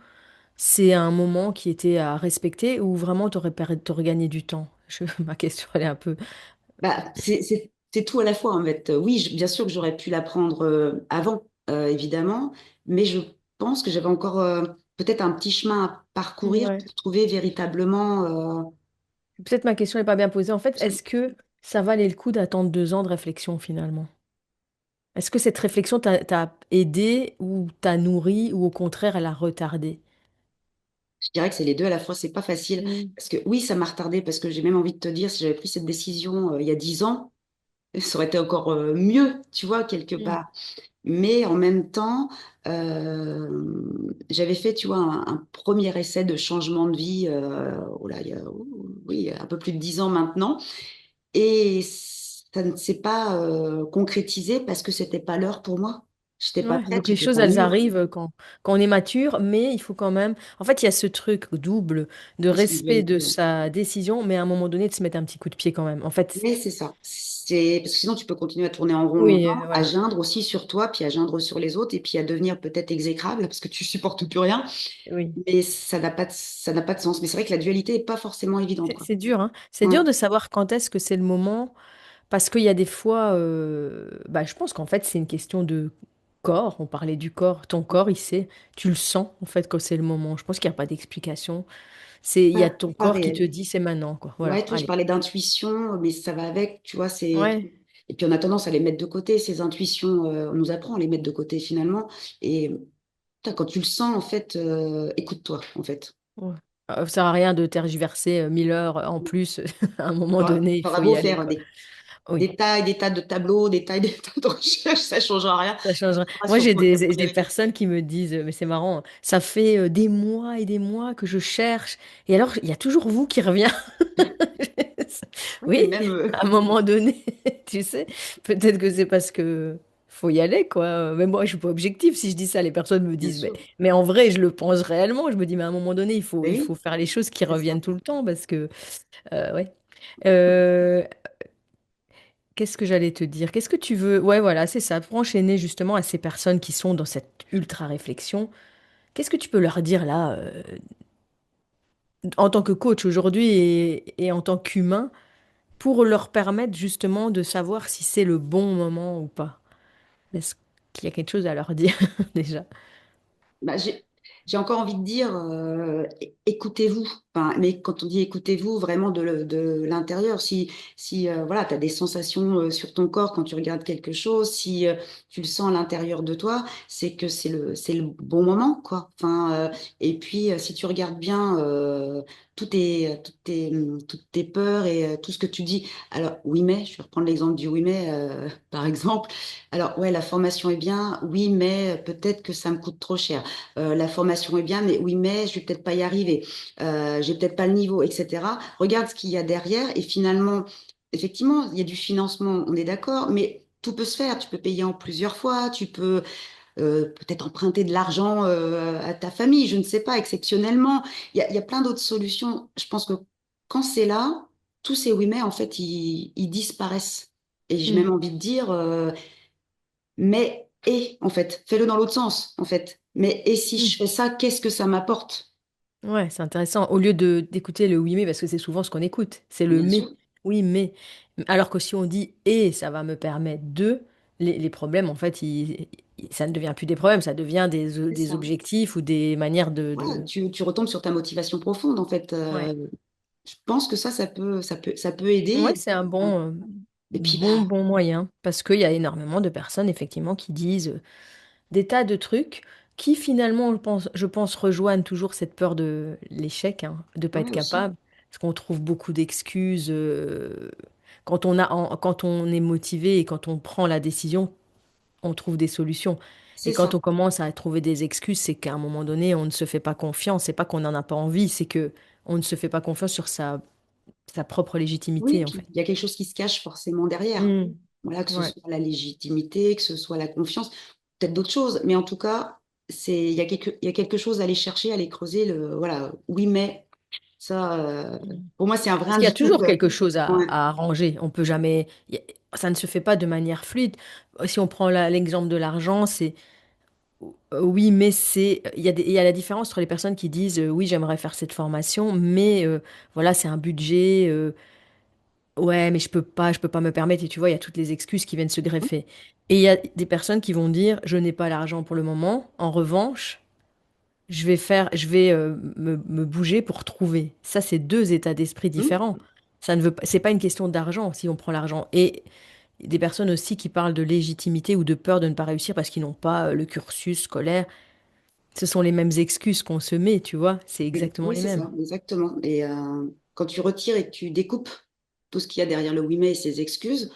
c'est un moment qui était à respecter ou vraiment t'aurais gagné du temps? Ma question, elle est un peu... Bah, c'est tout à la fois, en fait. Oui, bien sûr que j'aurais pu l'apprendre avant, évidemment, mais je pense que j'avais encore peut-être un petit chemin à parcourir Ouais. pour trouver véritablement. Peut-être ma question n'est pas bien posée. En fait, est-ce que ça valait le coup d'attendre 2 ans de réflexion finalement? Est-ce que cette réflexion t'a aidé ou t'a nourri ou au contraire elle a retardé? Je dirais que c'est les deux à la fois, c'est pas facile. Mm. Parce que oui, ça m'a retardé, parce que j'ai même envie de te dire, si j'avais pris cette décision il y a 10 ans, ça aurait été encore mieux, tu vois, quelque Mm. part. Mais en même temps, j'avais fait, tu vois, un premier essai de changement de vie, oh là, il y a, oui, un peu plus de 10 ans maintenant. Et ça ne s'est pas concrétisé parce que c'était pas l'heure pour moi. J'étais pas Ouais, prête, donc les j'étais choses, pas elles mûre. arrivent quand on est mature, mais il faut quand même... En fait, il y a ce truc double de C'est ce que je respect viens de de dire. sa décision, mais à un moment donné, de se mettre un petit coup de pied quand même. En fait, Mais c'est ça. C'est parce que sinon tu peux continuer à tourner en rond oui, longtemps, à voilà. geindre aussi sur toi, puis à geindre sur les autres, et puis à devenir peut-être exécrable parce que tu supportes plus rien. Oui. Mais ça n'a pas de sens. Mais c'est vrai que la dualité est pas forcément évidente, quoi. C'est dur, hein. C'est Ouais. dur de savoir quand est-ce que c'est le moment. Parce qu'il y a des fois, bah, je pense qu'en fait, c'est une question de corps. On parlait du corps. Ton corps, il sait. Tu le sens, en fait, quand c'est le moment. Je pense qu'il n'y a pas d'explication. Il y a ton Pas corps qui te réel. dit c'est maintenant, quoi. Voilà, Ouais, toi, je allez. parlais d'intuition, mais ça va avec, tu vois, c'est... Ouais. Et puis on a tendance à les mettre de côté, ces intuitions, on nous apprend à les mettre de côté finalement. Et putain, quand tu le sens, en fait, écoute-toi, en fait. Ouais. Ça sert à rien de tergiverser 1000 heures en plus. À un moment donné, il T'auras faut y beau aller, faire quoi. Oui, des tas de tableaux, des tas de recherches, ça ne changera rien. ça changera. Tu seras Moi, sur j'ai ta des première idée. personnes qui me disent, mais c'est marrant, ça fait des mois et des mois que je cherche. Et alors, il y a toujours vous qui revient. Ouais, mais Oui, même, à un moment donné, tu sais, peut-être que c'est parce que faut y aller, quoi. Mais moi, je suis pas objective. Si je dis ça, les personnes me bien disent, sûr, mais en vrai, je le pense réellement. Je me dis, mais à un moment donné, mais il faut oui, faire les choses qui c'est ça. reviennent tout le temps, parce que, ouais. Euh, Qu'est-ce que j'allais te dire? Qu'est-ce que tu veux? Ouais, voilà, c'est ça. Pour enchaîner justement à ces personnes qui sont dans cette ultra réflexion, qu'est-ce que tu peux leur dire là, en tant que coach aujourd'hui et en tant qu'humain, pour leur permettre justement de savoir si c'est le bon moment ou pas? Est-ce qu'il y a quelque chose à leur dire déjà? Bah, j'ai encore envie de dire, écoutez-vous. Enfin, mais quand on dit écoutez-vous, vraiment de l'intérieur, si voilà, tu as des sensations sur ton corps quand tu regardes quelque chose, si tu le sens à l'intérieur de toi, c'est que c'est le bon moment, quoi. Enfin, et puis, si tu regardes bien toutes tes peurs et tout ce que tu dis. Alors, oui, mais, je vais reprendre l'exemple du oui, mais, par exemple. Alors, ouais, la formation est bien, oui, mais peut-être que ça me coûte trop cher. La formation est bien, mais oui, mais je vais peut-être pas y arriver, j'ai peut-être pas le niveau, etc. Regarde ce qu'il y a derrière et finalement, effectivement, il y a du financement, on est d'accord, mais tout peut se faire. Tu peux payer en plusieurs fois, tu peux peut-être emprunter de l'argent à ta famille, je ne sais pas, exceptionnellement. Il y a plein d'autres solutions. Je pense que quand c'est là, tous ces oui mais, en fait, ils disparaissent. Et j'ai même Hmm. envie de dire, mais et en fait, fais-le dans l'autre sens en fait. Mais et si je Hmm. fais ça, qu'est-ce que ça m'apporte? Ouais, c'est intéressant. Au lieu de d'écouter le oui mais, parce que c'est souvent ce qu'on écoute, c'est le Bien mais. sûr. Oui mais. Alors que si on dit et ça va me permettre de, les problèmes, en fait, ça ne devient plus des problèmes, ça devient C'est des ça. objectifs ou des manières Voilà, tu retombes sur ta motivation profonde en fait. Ouais. Je pense que ça peut Ouais, aider. c'est un bon, Et puis bah bon moyen. Parce qu'il y a énormément de personnes, effectivement, qui disent des tas de trucs qui, finalement, je pense rejoignent toujours cette peur de l'échec, hein, de pas être ouais aussi. capable. Parce qu'on trouve beaucoup d'excuses quand on est motivé et quand on prend la décision, on trouve des solutions. Et C'est quand ça. on commence à trouver des excuses, c'est qu'à un moment donné, on ne se fait pas confiance. C'est pas qu'on n'en a pas envie, c'est que on ne se fait pas confiance sur sa propre Oui, légitimité, en puis fait. il y a quelque chose qui se cache forcément derrière. Mm. Voilà, que ce Ouais. soit la légitimité, que ce soit la confiance, peut-être d'autres choses. Mais en tout cas, il y a quelque chose à aller chercher, à aller creuser. Voilà, oui, mais ça, Mm. pour moi, c'est un vrai Parce qu'il y a toujours indicateur. quelque chose Ouais. à arranger. On peut jamais, ça ne se fait pas de manière fluide. Si on prend l'exemple de l'argent, c'est oui, mais il y a la différence entre les personnes qui disent oui, j'aimerais faire cette formation, mais voilà, c'est un budget. Ouais, mais je peux pas me permettre. Et tu vois, il y a toutes les excuses qui viennent se greffer. Et il y a des personnes qui vont dire, je n'ai pas l'argent pour le moment. En revanche, je vais me bouger pour trouver. Ça, c'est deux états d'esprit différents. Hum, Ça ne veut pas, c'est pas une question d'argent si on prend l'argent. Et des personnes aussi qui parlent de légitimité ou de peur de ne pas réussir parce qu'ils n'ont pas le cursus scolaire. Ce sont les mêmes excuses qu'on se met, tu vois. C'est exactement oui, les c'est mêmes. ça, exactement. Et quand tu retires et que tu découpes tout ce qu'il y a derrière le oui, mais et ses excuses,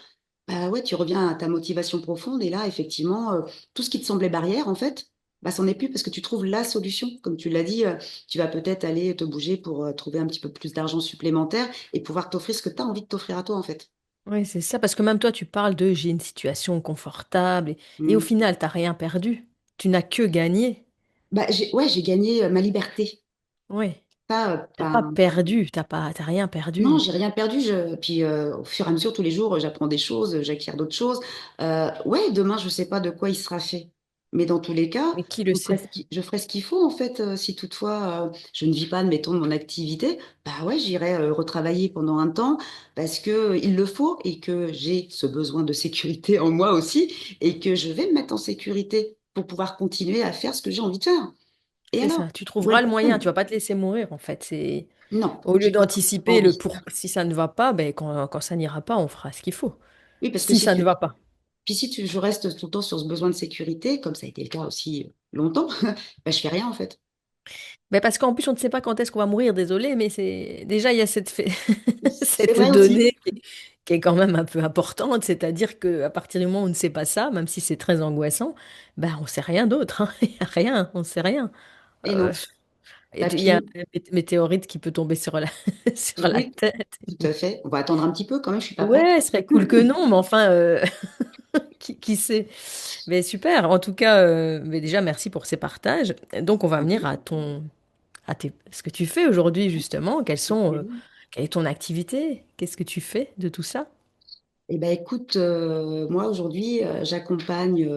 bah ouais, tu reviens à ta motivation profonde. Et là, effectivement, tout ce qui te semblait barrière, en fait, bah, c'en est plus parce que tu trouves la solution. Comme tu l'as dit, tu vas peut-être aller te bouger pour trouver un petit peu plus d'argent supplémentaire et pouvoir t'offrir ce que tu as envie de t'offrir à toi, en fait. Oui, c'est ça, parce que même toi, tu parles de j'ai une situation confortable et au Mm. final, t'as rien perdu. Tu n'as que gagné. Bah, ouais, j'ai gagné ma liberté. Oui. Ça, T'as pas perdu, t'as rien non, perdu. j'ai rien perdu. Puis au fur et à mesure, tous les jours, j'apprends des choses, j'acquiers d'autres choses. Ouais, demain, je ne sais pas de quoi il sera fait. Mais dans tous les cas, Mais qui le sait? je ferai ce qu'il faut, en fait. Si toutefois, je ne vis pas, admettons, de mon activité, bah ouais, j'irai retravailler pendant un temps parce que il le faut et que j'ai ce besoin de sécurité en moi aussi et que je vais me mettre en sécurité pour pouvoir continuer à faire ce que j'ai envie de faire. Et C'est alors, ça, tu où est trouveras le le moyen, tu problème? vas pas te laisser mourir en fait. C'est Non, au lieu j'ai pas d'anticiper le envie. pour si ça ne va pas, ben quand ça n'ira pas, on fera ce qu'il faut. Oui, parce que Si ça ne va pas. si je reste tout le temps sur ce besoin de sécurité, comme ça a été le cas aussi longtemps, bah, je fais rien en fait. Ben parce qu'en plus on ne sait pas quand est-ce qu'on va mourir, désolé, mais c'est déjà il y a C'est cette vrai aussi. donnée qui est quand même un peu importante, c'est-à-dire que à partir du moment où on ne sait pas ça, même si c'est très angoissant, ben on sait rien d'autre, hein. Il y a rien, on sait rien. Et Euh, non. Et il y a Papillon, un météorite qui peut tomber sur la, sur la oui, tête. tout à fait. On va attendre un petit peu quand même, je suis pas prête. Ouais, ce serait cool que non, mais enfin, qui sait? Mais super. En tout cas, mais déjà, merci pour ces partages. Donc, on va venir à ce que tu fais aujourd'hui, justement. Quelle est ton activité? Qu'est-ce que tu fais de tout ça? Eh ben, écoute, moi aujourd'hui, j'accompagne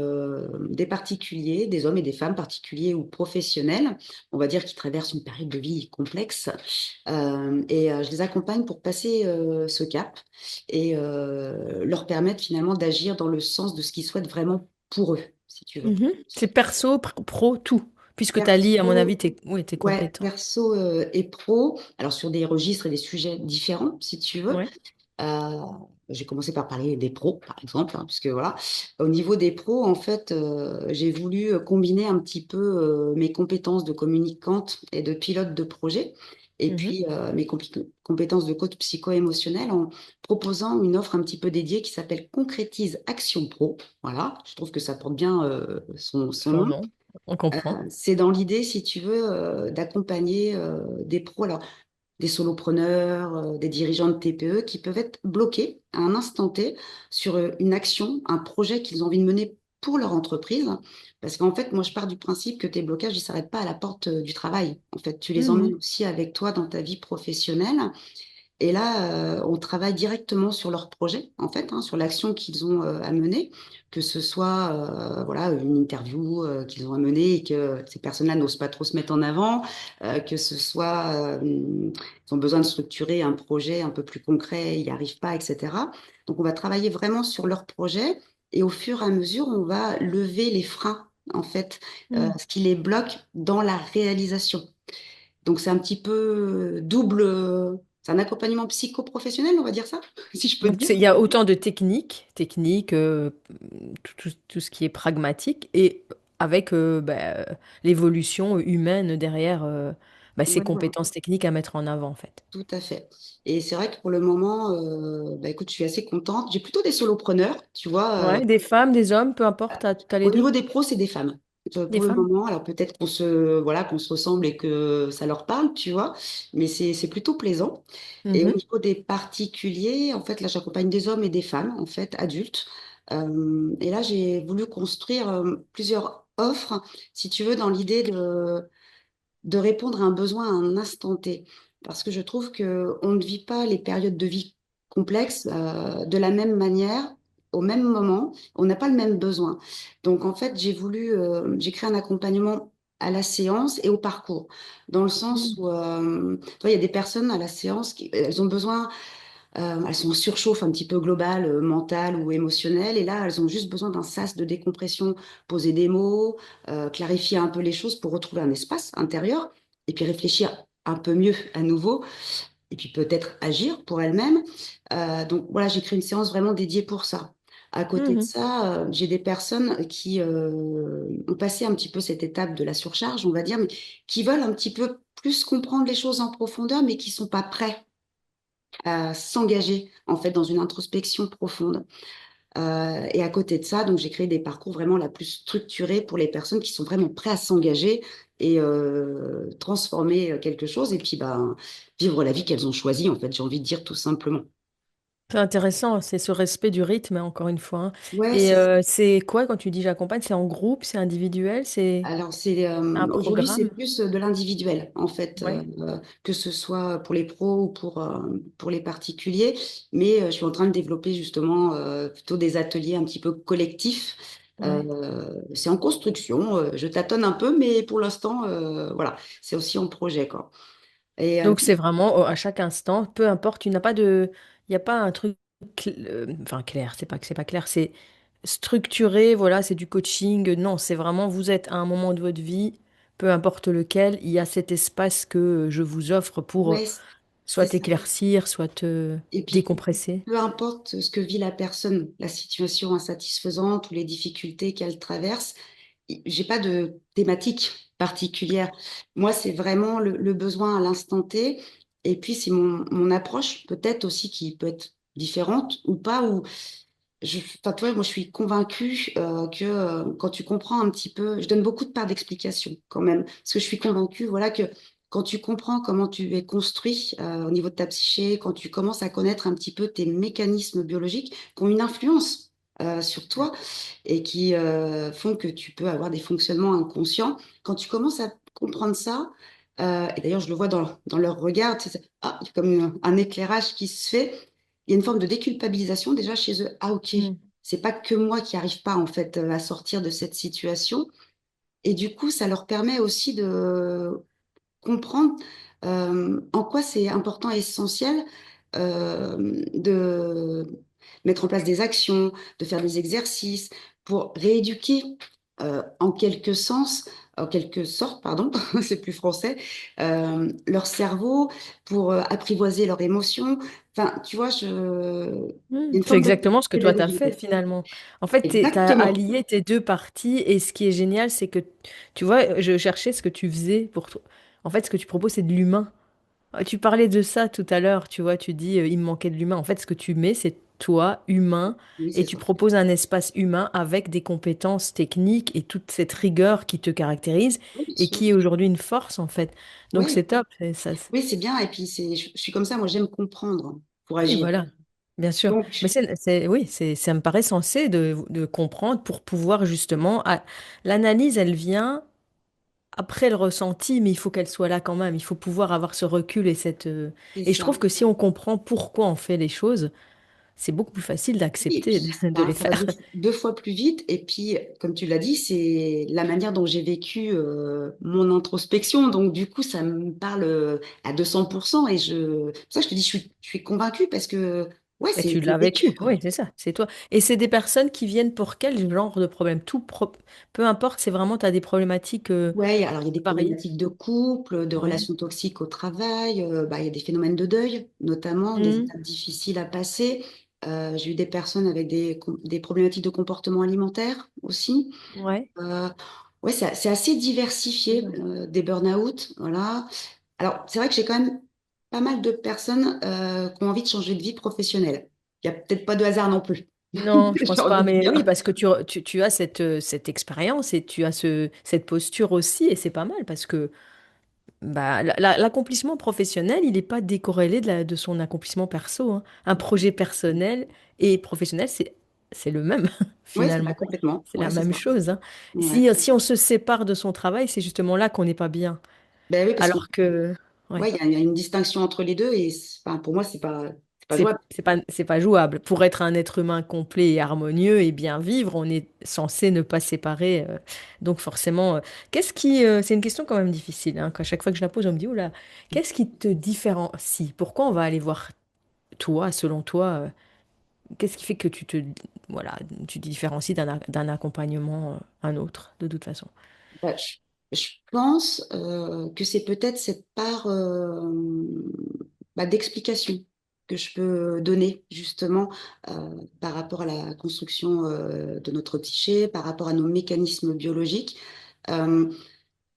des particuliers, des hommes et des femmes particuliers ou professionnels, on va dire qui traversent une période de vie complexe, je les accompagne pour passer ce cap et leur permettre finalement d'agir dans le sens de ce qu'ils souhaitent vraiment pour eux, si tu veux. Mhm. C'est perso, pro, tout. Puisque tu as lié, à mon avis, Perso, tes ouais, compétences. perso et pro, alors sur des registres et des sujets différents, si tu veux. Ouais. Euh, j'ai commencé par parler des pros, par exemple, hein, puisque voilà, au niveau des pros, en fait, j'ai voulu combiner un petit peu mes compétences de communicante et de pilote de projet, et Mhm. puis mes compétences de coach psycho-émotionnel en proposant une offre un petit peu dédiée qui s'appelle Concrétise Action Pro. Voilà, je trouve que ça porte bien son Son nom. nom, on comprend. C'est dans l'idée, si tu veux, d'accompagner des pros. Alors, des solopreneurs, des dirigeants de TPE qui peuvent être bloqués à un instant T sur une action, un projet qu'ils ont envie de mener pour leur entreprise. Parce qu'en fait, moi, je pars du principe que tes blocages, ils ne s'arrêtent pas à la porte du travail. En fait, tu les emmènes Mhm. aussi avec toi dans ta vie professionnelle. Et là, on travaille directement sur leur projet, en fait, hein, sur l'action qu'ils ont à mener, que ce soit voilà, une interview qu'ils ont à mener et que ces personnes-là n'osent pas trop se mettre en avant, que ce soit ils ont besoin de structurer un projet un peu plus concret, ils n'y arrivent pas, etc. Donc, on va travailler vraiment sur leur projet et au fur et à mesure, on va lever les freins, en fait, Mhm. ce qui les bloque dans la réalisation. Donc, c'est un petit peu double. C'est un accompagnement psycho-professionnel, on va dire ça, si je peux te Donc, dire. il y a autant de techniques, tout ce qui est pragmatique, et avec l'évolution humaine derrière ces Ouais, voilà, compétences techniques à mettre en avant, en fait. tout à fait. Et c'est vrai que pour le moment, bah, écoute, je suis assez contente. J'ai plutôt des solopreneurs, tu vois. Ouais, des femmes, des hommes, peu importe, t'as les Au deux? niveau des pros, c'est des femmes. Des Pour le femmes? moment, alors peut-être voilà, qu'on se ressemble et que ça leur parle, tu vois, mais c'est plutôt plaisant. Et au Mhm. niveau des particuliers, en fait, là, j'accompagne des hommes et des femmes, en fait, adultes. Et là, j'ai voulu construire plusieurs offres, si tu veux, dans l'idée de répondre à un besoin à un instant T. Parce que je trouve que on ne vit pas les périodes de vie complexes de la même manière, au même moment. On n'a pas le même besoin. Donc, en fait, j'ai créé un accompagnement à la séance et au parcours, dans le sens Mhm. où, tu vois, il y a des personnes à la séance qui, elles ont besoin elles sont en surchauffe un petit peu globale, mentale ou émotionnelle. Et là, elles ont juste besoin d'un sas de décompression, poser des mots, clarifier un peu les choses pour retrouver un espace intérieur et puis réfléchir un peu mieux à nouveau et puis peut-être agir pour elles-mêmes. Donc voilà, j'ai créé une séance vraiment dédiée pour ça. À côté de Mhm. ça, j'ai des personnes qui ont passé un petit peu cette étape de la surcharge, on va dire, mais qui veulent un petit peu plus comprendre les choses en profondeur, mais qui sont pas prêts à s'engager en fait dans une introspection profonde. Et à côté de ça, donc j'ai créé des parcours vraiment la plus structurés pour les personnes qui sont vraiment prêtes à s'engager et transformer quelque chose et puis ben, vivre la vie qu'elles ont choisie en fait, j'ai envie de dire tout simplement. C'est intéressant, c'est ce respect du rythme, hein, encore une fois, hein. Ouais, Et c'est ça. c'est quoi quand tu dis j'accompagne? C'est en groupe, c'est individuel, c'est Alors, c'est un aujourd'hui, c'est programme? plus de l'individuel, en fait, Ouais. que ce soit pour les pros ou pour les particuliers. Mais je suis en train de développer justement plutôt des ateliers un petit peu collectifs. Ouais. C'est en construction, je tâtonne un peu, mais pour l'instant, voilà, c'est aussi en projet, quoi. Et Donc c'est vraiment à chaque instant, peu importe, il n'y a pas un truc enfin clair, c'est pas clair, c'est structuré, voilà, c'est du coaching. Non, c'est vraiment vous êtes à un moment de votre vie, peu importe lequel, il y a cet espace que je vous offre pour ouais, c'est soit ça. éclaircir, soit Et puis, décompresser. peu importe ce que vit la personne, la situation insatisfaisante ou les difficultés qu'elle traverse, j'ai pas de thématique particulière. Moi, c'est vraiment le besoin à l'instant T. Et puis, c'est mon approche, peut-être aussi, qui peut être différente ou pas. Enfin, toi, moi, je suis convaincue que quand tu comprends un petit peu, je donne beaucoup de parts d'explication quand même, parce que je suis convaincue, voilà, que quand tu comprends comment tu es construit au niveau de ta psyché, quand tu commences à connaître un petit peu tes mécanismes biologiques qui ont une influence sur toi et qui font que tu peux avoir des fonctionnements inconscients, quand tu commences à comprendre ça, et d'ailleurs je le vois dans leur regard, tu sais, ah, il y a comme un éclairage qui se fait, il y a une forme de déculpabilisation déjà chez eux. Ah ok, Mm. c'est pas que moi qui arrive pas en fait à sortir de cette situation. Et du coup, ça leur permet aussi de comprendre en quoi c'est important et essentiel de mettre en place des actions, de faire des exercices pour rééduquer en quelque sens, en quelque sorte, pardon, c'est plus français, leur cerveau pour apprivoiser leurs émotions. Enfin, tu vois, il y a une C'est forme de exactement ce que toi t'as pédagogie. fait finalement. En fait, t'as Exactement. allié tes deux parties et ce qui est génial, c'est que, tu vois, je cherchais ce que tu faisais pour toi. En fait, ce que tu proposes, c'est de l'humain. Tu parlais de ça tout à l'heure, tu vois, tu dis, il me manquait de l'humain. En fait, ce que tu mets, c'est toi, humain, Oui, et c'est tu ça. proposes un espace humain avec des compétences techniques et toute cette rigueur qui te caractérise Oui, bien et sûr. qui est aujourd'hui une force, en fait. Donc, Oui, c'est top. Ça, oui, c'est bien. Et puis, je suis comme ça, moi, j'aime comprendre pour oui, agir. voilà, bien sûr. Mais Donc, oui, ça me paraît sensé de comprendre pour pouvoir justement. L'analyse, elle vient après le ressenti, mais il faut qu'elle soit là quand même. Il faut pouvoir avoir ce recul et cette. c'est Et je ça. trouve que si on comprend pourquoi on fait les choses, c'est beaucoup plus facile Oui, et d'accepter puis, de les ça va faire. deux fois plus vite. Et puis, comme tu l'as dit, c'est la manière dont j'ai vécu mon introspection. Donc, du coup, ça me parle à 200%. Et ça, je te dis, je suis convaincue parce que, ouais, Et tu c'est l'as vécu, vécu, quoi. oui, c'est ça, c'est toi. Et c'est des personnes qui viennent pour quel genre de problème? Peu importe, c'est vraiment, tu as des problématiques Ouais, alors il y a des variées. problématiques de couple, de Ouais. relations toxiques au travail, bah, il y a des phénomènes de deuil, notamment des Hmm. étapes difficiles à passer. J'ai eu des personnes avec des problématiques de comportement alimentaire aussi. Ouais. Euh, ouais, c'est assez diversifié, des burn-out, voilà. Alors, c'est vrai que j'ai quand même pas mal de personnes qui ont envie de changer de vie professionnelle. Il n'y a peut-être pas de hasard non plus, Non, je j'ai pense pas, envie de mais dire. oui, parce que tu as cette expérience et tu as cette posture aussi, et c'est pas mal parce que bah, l'accomplissement professionnel, il n'est pas décorrélé de son accomplissement perso, hein. Un projet personnel et professionnel, c'est le même, Oui, c'est pas finalement. complètement. C'est Ouais, la c'est même ça. chose, hein. Ouais. Si on se sépare de son travail, c'est justement là qu'on n'est pas bien. Ben oui, parce que Alors que, ouais. ouais, il y a une distinction entre les deux et enfin, pour moi, c'est pas jouable. C'est pas jouable. Pour être un être humain complet et harmonieux et bien vivre, on est censé ne pas séparer. Donc forcément, c'est une question quand même difficile, hein, qu'à chaque fois que je la pose, on me dit, oula, qu'est-ce qui te différencie? Pourquoi on va aller voir toi, selon toi, qu'est-ce qui fait que voilà, tu te différencies d'un accompagnement à un autre, de toute façon? Bah, je pense que c'est peut-être cette part bah, d'explication que je peux donner justement par rapport à la construction de notre psyché, par rapport à nos mécanismes biologiques. Euh,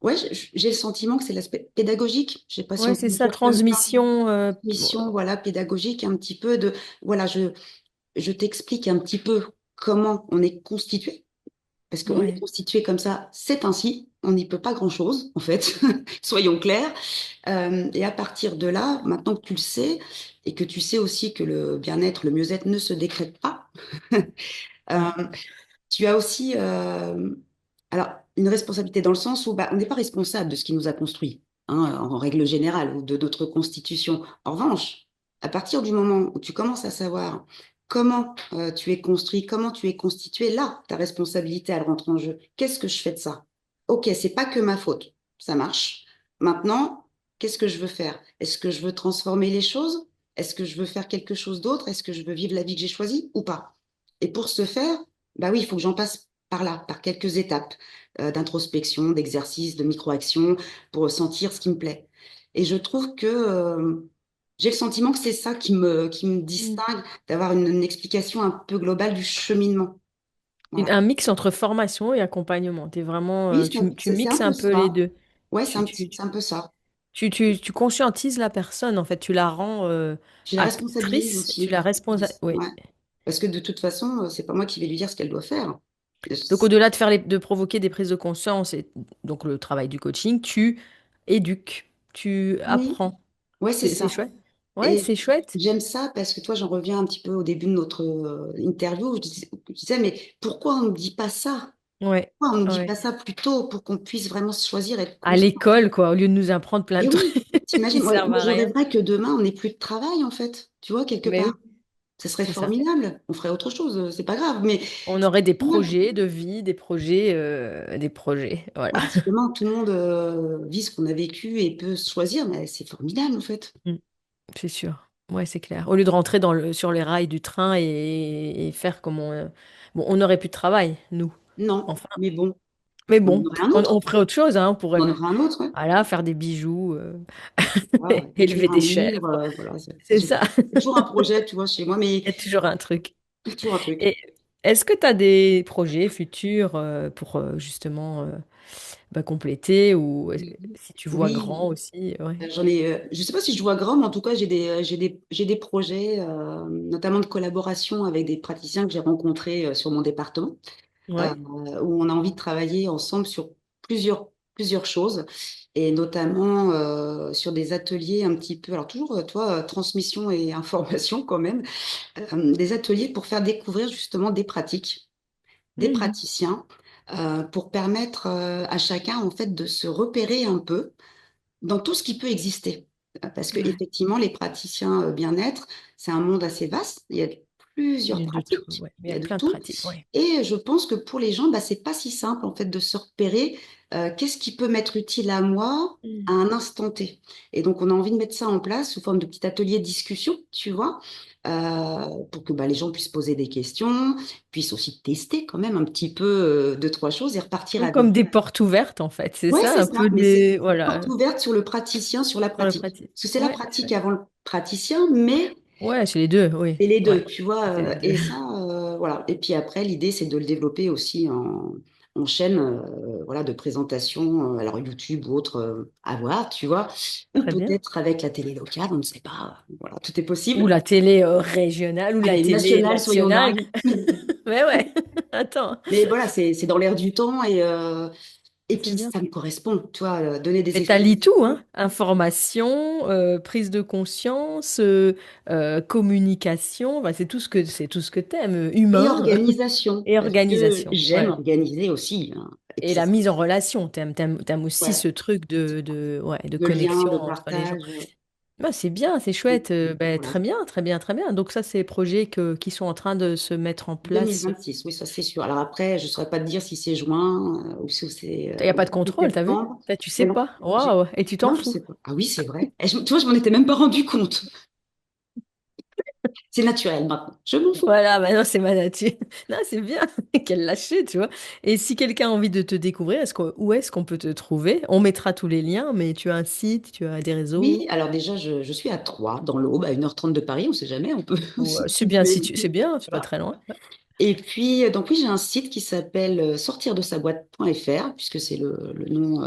ouais, j'ai le sentiment que c'est l'aspect pédagogique. Je sais pas si Ouais, on peut c'est le ça, dire comme ça. transmission. Mission, voilà, pédagogique, un petit peu de, voilà, je t'explique un petit peu comment on est constitué, parce qu'on est Ouais. constitué comme ça, c'est ainsi, on n'y peut pas grand-chose, en fait, soyons clairs. Et à partir de là, maintenant que tu le sais, et que tu sais aussi que le bien-être, le mieux-être ne se décrète pas, euh, Ouais. tu as aussi alors, une responsabilité dans le sens où bah, on n'est pas responsable de ce qui nous a construit, hein, en règle générale, ou de notre constitution. En revanche, à partir du moment où tu commences à savoir comment tu es construit, comment tu es constitué, là, ta responsabilité, elle rentre en jeu. Qu'est-ce que je fais de ça? Ok, c'est pas que ma faute, ça marche. Maintenant, qu'est-ce que je veux faire? Est-ce que je veux transformer les choses? Est-ce que je veux faire quelque chose d'autre? Est-ce que je veux vivre la vie que j'ai choisie ou pas? Et pour ce faire, bah oui, il faut que j'en passe par là, par quelques étapes d'introspection, d'exercice, de micro-action pour sentir ce qui me plaît. Et je trouve que j'ai le sentiment que c'est ça qui me Mm. distingue d'avoir une explication un peu globale du cheminement. Voilà. Un mix entre formation et accompagnement. T'es vraiment, Oui, tu c'est un mixes peu un peu les ça. deux. Ouais, Tu, tu, c'est un peu ça. tu conscientises la personne, en fait. Tu la rends Je la responsabilise actrice, tu aussi. la responsabilises. Oui. Ouais. Parce que de toute façon, c'est pas moi qui vais lui dire ce qu'elle doit faire. Donc, au-delà de de provoquer des prises de conscience et donc le travail du coaching, tu éduques. tu Oui, apprends. ouais, c'est C'est ça. chouette. Ouais, Et c'est chouette. j'aime ça parce que toi, j'en reviens un petit peu au début de notre interview. Je disais, mais pourquoi on ne me dit pas ça? Ouais, Pourquoi on ne me dit ouais. pas ça plus tôt pour qu'on puisse vraiment se choisir, être À conscient? l'école, quoi, au lieu de nous apprendre plein Et de oui, trucs qui t'imagines, servent moi à je rien. rêverais que demain, on n'ait plus de travail, en fait, tu vois, quelque Mais part. oui, Ce serait c'est ça. formidable. On ferait autre chose, c'est pas grave, mais On aurait des génial. projets de vie, des projets, des projets. Voilà. Ouais, si demain tout le monde vit ce qu'on a vécu et peut se choisir, mais c'est formidable, en fait. Mm, c'est sûr. Ouais, c'est clair. Au lieu de rentrer sur les rails du train et faire comme on... Bon, on n'aurait plus de travail, nous. Non, Enfin. mais bon, Mais on en bon, aurait un on autre. ferait autre chose, hein. On On pourrait, en aura un autre, ouais. voilà, faire des bijoux, Ah, élever écrire un des livre, chèvres. voilà, C'est ça. c'est toujours un projet, tu vois, chez moi, mais Il y a toujours un truc. c'est toujours un truc. Et est-ce que tu as des projets futurs pour justement bah, compléter ou si tu vois Oui, grand aussi, ouais. je sais pas si je vois grand, mais en tout cas, j'ai des projets, notamment de collaboration avec des praticiens que j'ai rencontrés sur mon département, Ouais. où on a envie de travailler ensemble sur plusieurs choses, et notamment sur des ateliers un petit peu, alors toujours, toi, transmission et information quand même, des ateliers pour faire découvrir justement des pratiques, des Mhm. praticiens, pour permettre à chacun en fait de se repérer un peu dans tout ce qui peut exister. Parce que Ouais. effectivement, les praticiens bien-être, c'est un monde assez vaste. Il y a Il plusieurs y a de tout, pratiques, ouais. Il y il y a a de plein de tout. pratiques, ouais. Et je pense que pour les gens, bah, c'est pas si simple en fait de se repérer. Qu'est-ce qui peut m'être utile à moi à Mm. un instant T? Et donc, on a envie de mettre ça en place sous forme de petit atelier de discussion, tu vois, pour que bah, les gens puissent poser des questions, puissent aussi tester quand même un petit peu deux, trois choses et repartir avec. Comme des portes ouvertes, en fait. C'est Ouais, ça, c'est un ça, peu mais c'est des... Voilà, porte ouverte sur le praticien, sur la sur le pratique. pratique. Parce que c'est la Ouais, pratique chouette. avant le praticien, mais Ouais, c'est les deux, oui. c'est les Ouais, deux, tu vois. c'est les deux. Et ça, voilà. Et puis après, l'idée, c'est de le développer aussi en chaîne, voilà, de présentation, alors YouTube ou autre, à voir, tu vois. Ou Très bien. peut-être avec la télé locale, on ne sait pas. Voilà, tout est Ou possible. la télé régionale, ou la Allez, télé national, soyons nationale. dingues. Mais ouais, attends, Mais voilà, c'est dans l'air du temps et c'est puis bien. ça me correspond, tu vois, donner des Mais t'allies tout, explications. hein. Information, prise de conscience, communication, bah, c'est tout ce que t'aimes, Et humain organisation, et parce que organisation. j'aime Voilà. organiser aussi, hein. Et puis Et ça, la mise en relation, t'aimes aussi ouais, ce truc ouais, de de lien, connexion de entre les gens. partage. Bah, c'est bien, c'est chouette. Bah, Voilà. très bien, très bien, très bien. Donc ça, c'est des projets qui sont en train de se mettre en place. 2026, oui, ça c'est sûr. Alors après, je ne saurais pas te dire si c'est juin ou si c'est Il n'y a pas de contrôle, t'as vu? septembre. Ça, tu Mais sais non, pas. Waouh, et tu t'en non, je fous. sais pas. Ah oui, c'est vrai. Et tu vois, je m'en étais même pas rendu compte. C'est naturel maintenant. Je m'en fous. Voilà, maintenant c'est ma nature. Non, c'est bien qu'elle lâche, tu vois. Et si quelqu'un a envie de te découvrir, où est-ce qu'on peut te trouver? On mettra tous les liens, mais tu as un site, tu as des Oui, réseaux. alors déjà, je suis à Troyes, dans l'Aube, à 1h30 de Paris, on ne sait jamais, on peut Ou, aussi c'est bien, situer. si tu... c'est bien, c'est pas Voilà. très loin. Ouais. Et puis, donc oui, j'ai un site qui s'appelle sortirdesaboîte.fr, puisque c'est le nom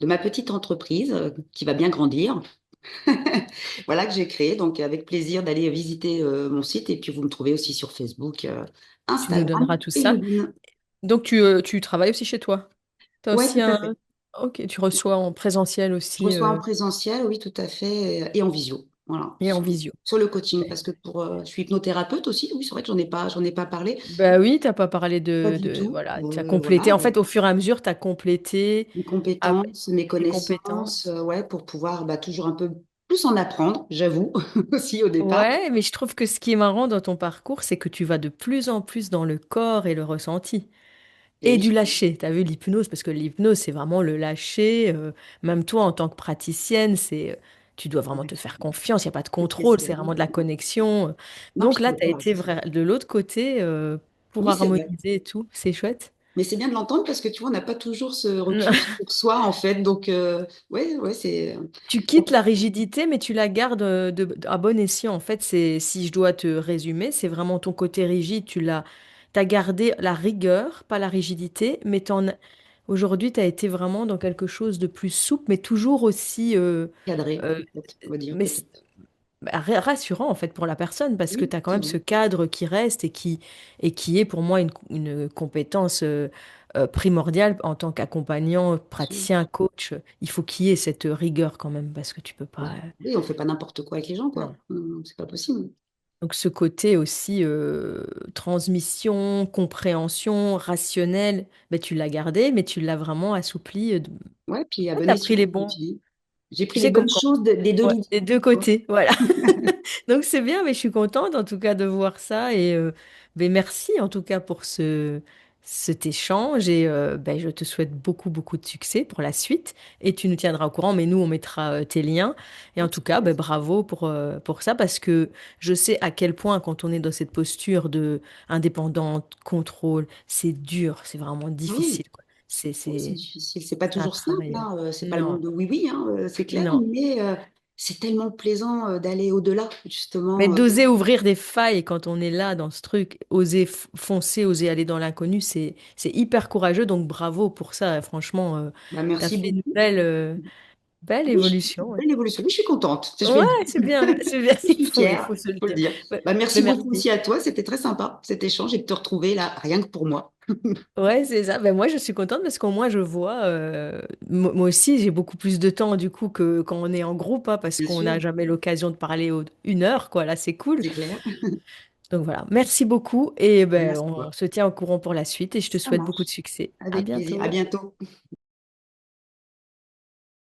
de ma petite entreprise qui va bien grandir. Voilà que j'ai créé, donc avec plaisir d'aller visiter mon site. Et puis, vous me trouvez aussi sur Facebook, Tu nous Instagram donneras tout et ça. LinkedIn. Donc tu travailles aussi chez toi. Tu as Ouais, aussi tout à un... fait. Ok, tu reçois en présentiel Je aussi reçois en présentiel, oui, tout à fait, et en visio. Voilà, et en visio. sur le coaching, parce que je suis hypnothérapeute aussi. Oui, c'est vrai que j'en ai pas parlé. Bah oui, t'as pas parlé Pas du tout. voilà, tu as complété. Voilà, En fait, au fur et à mesure, tu as complété mes avec compétences, mes tes connaissances, compétences. ouais, pour pouvoir bah, toujours un peu plus en apprendre, j'avoue, aussi au départ. Ouais, mais je trouve que ce qui est marrant dans ton parcours, c'est que tu vas de plus en plus dans le corps et le ressenti. Et Et oui, du lâcher. Tu as vu l'hypnose, parce que l'hypnose, c'est vraiment le lâcher. Même toi, en tant que praticienne, tu dois vraiment ouais, te faire confiance. Il n'y a pas de c'est contrôle, c'est précieux. vraiment de la connexion. Non, Donc puis là, tu as voilà, été c'est ça. de l'autre côté pour Oui, c'est vrai. harmoniser et tout. C'est chouette. Mais c'est bien de l'entendre parce que tu vois, on n'a pas toujours ce recul sur soi, en fait. Donc, ouais, ouais, c'est. Tu quittes la rigidité, mais tu la gardes à bon escient. En fait, si je dois te résumer, c'est vraiment ton côté rigide. T'as gardé la rigueur, pas la rigidité, mais aujourd'hui, tu as été vraiment dans quelque chose de plus souple, mais toujours aussi Cadré, euh, peut-être, on va dire, mais peut-être. rassurant en fait pour la personne, parce que Oui, tu as quand c'est même vrai. ce cadre qui reste et qui est pour moi une compétence. primordial en tant qu'accompagnant, Bien sûr. praticien, coach. Il faut qu'il y ait cette rigueur quand même parce que tu peux Ouais. pas. Oui, on fait pas n'importe quoi avec les gens, quoi. Non. C'est pas possible. Donc ce côté aussi transmission, compréhension, rationnel, ben, tu l'as gardé, mais tu l'as vraiment assoupli. Ouais, puis à Ouais, bon t'as pris escient, les comme tu bons. dis. J'ai pris Tu les sais, comme bonnes quand. choses des deux Ouais, Lydie. des deux côtés, voilà. Donc c'est bien, mais je suis contente en tout cas de voir ça et ben, merci en tout cas pour cet échange et ben, je te souhaite beaucoup beaucoup de succès pour la suite et tu nous tiendras au courant, mais nous on mettra tes liens et en tout cas ben, bravo pour ça parce que je sais à quel point quand on est dans cette posture de indépendante, contrôle, c'est dur, c'est vraiment Ah oui, difficile quoi. C'est oui, c'est c'est difficile. C'est pas c'est un toujours simple, travail. hein. C'est pas le Non, monde de oui-oui, hein, c'est clair, non. mais c'est tellement plaisant d'aller au-delà, Mais justement. d'oser ouvrir des failles quand on est là dans ce truc, oser foncer, oser aller dans l'inconnu, c'est hyper courageux. Donc bravo pour ça. Franchement, Bah, t'as merci fait une beaucoup. belle Oui, évolution. Ouais, belle évolution. Oui, je suis contente. Je ouais, vais le dire. c'est bien, c'est bien. Je suis Il fière, faut se le faut le dire. dire. Ouais, Bah, mais merci beaucoup merci. aussi à toi. C'était très sympa cet échange et de te retrouver là, rien que pour moi. Ouais, c'est ça. Ben moi, je suis contente parce qu'au moins, je vois. Moi aussi, j'ai beaucoup plus de temps du coup que quand on est en groupe, hein, parce Bien qu'on sûr, n'a jamais l'occasion de parler une heure, quoi. Là, c'est cool. c'est clair. Donc voilà, merci beaucoup et ben, Merci à on toi. se tient au courant pour la suite et je te Ça souhaite beaucoup de marche. succès. À Avec plaisir. À bientôt. bientôt.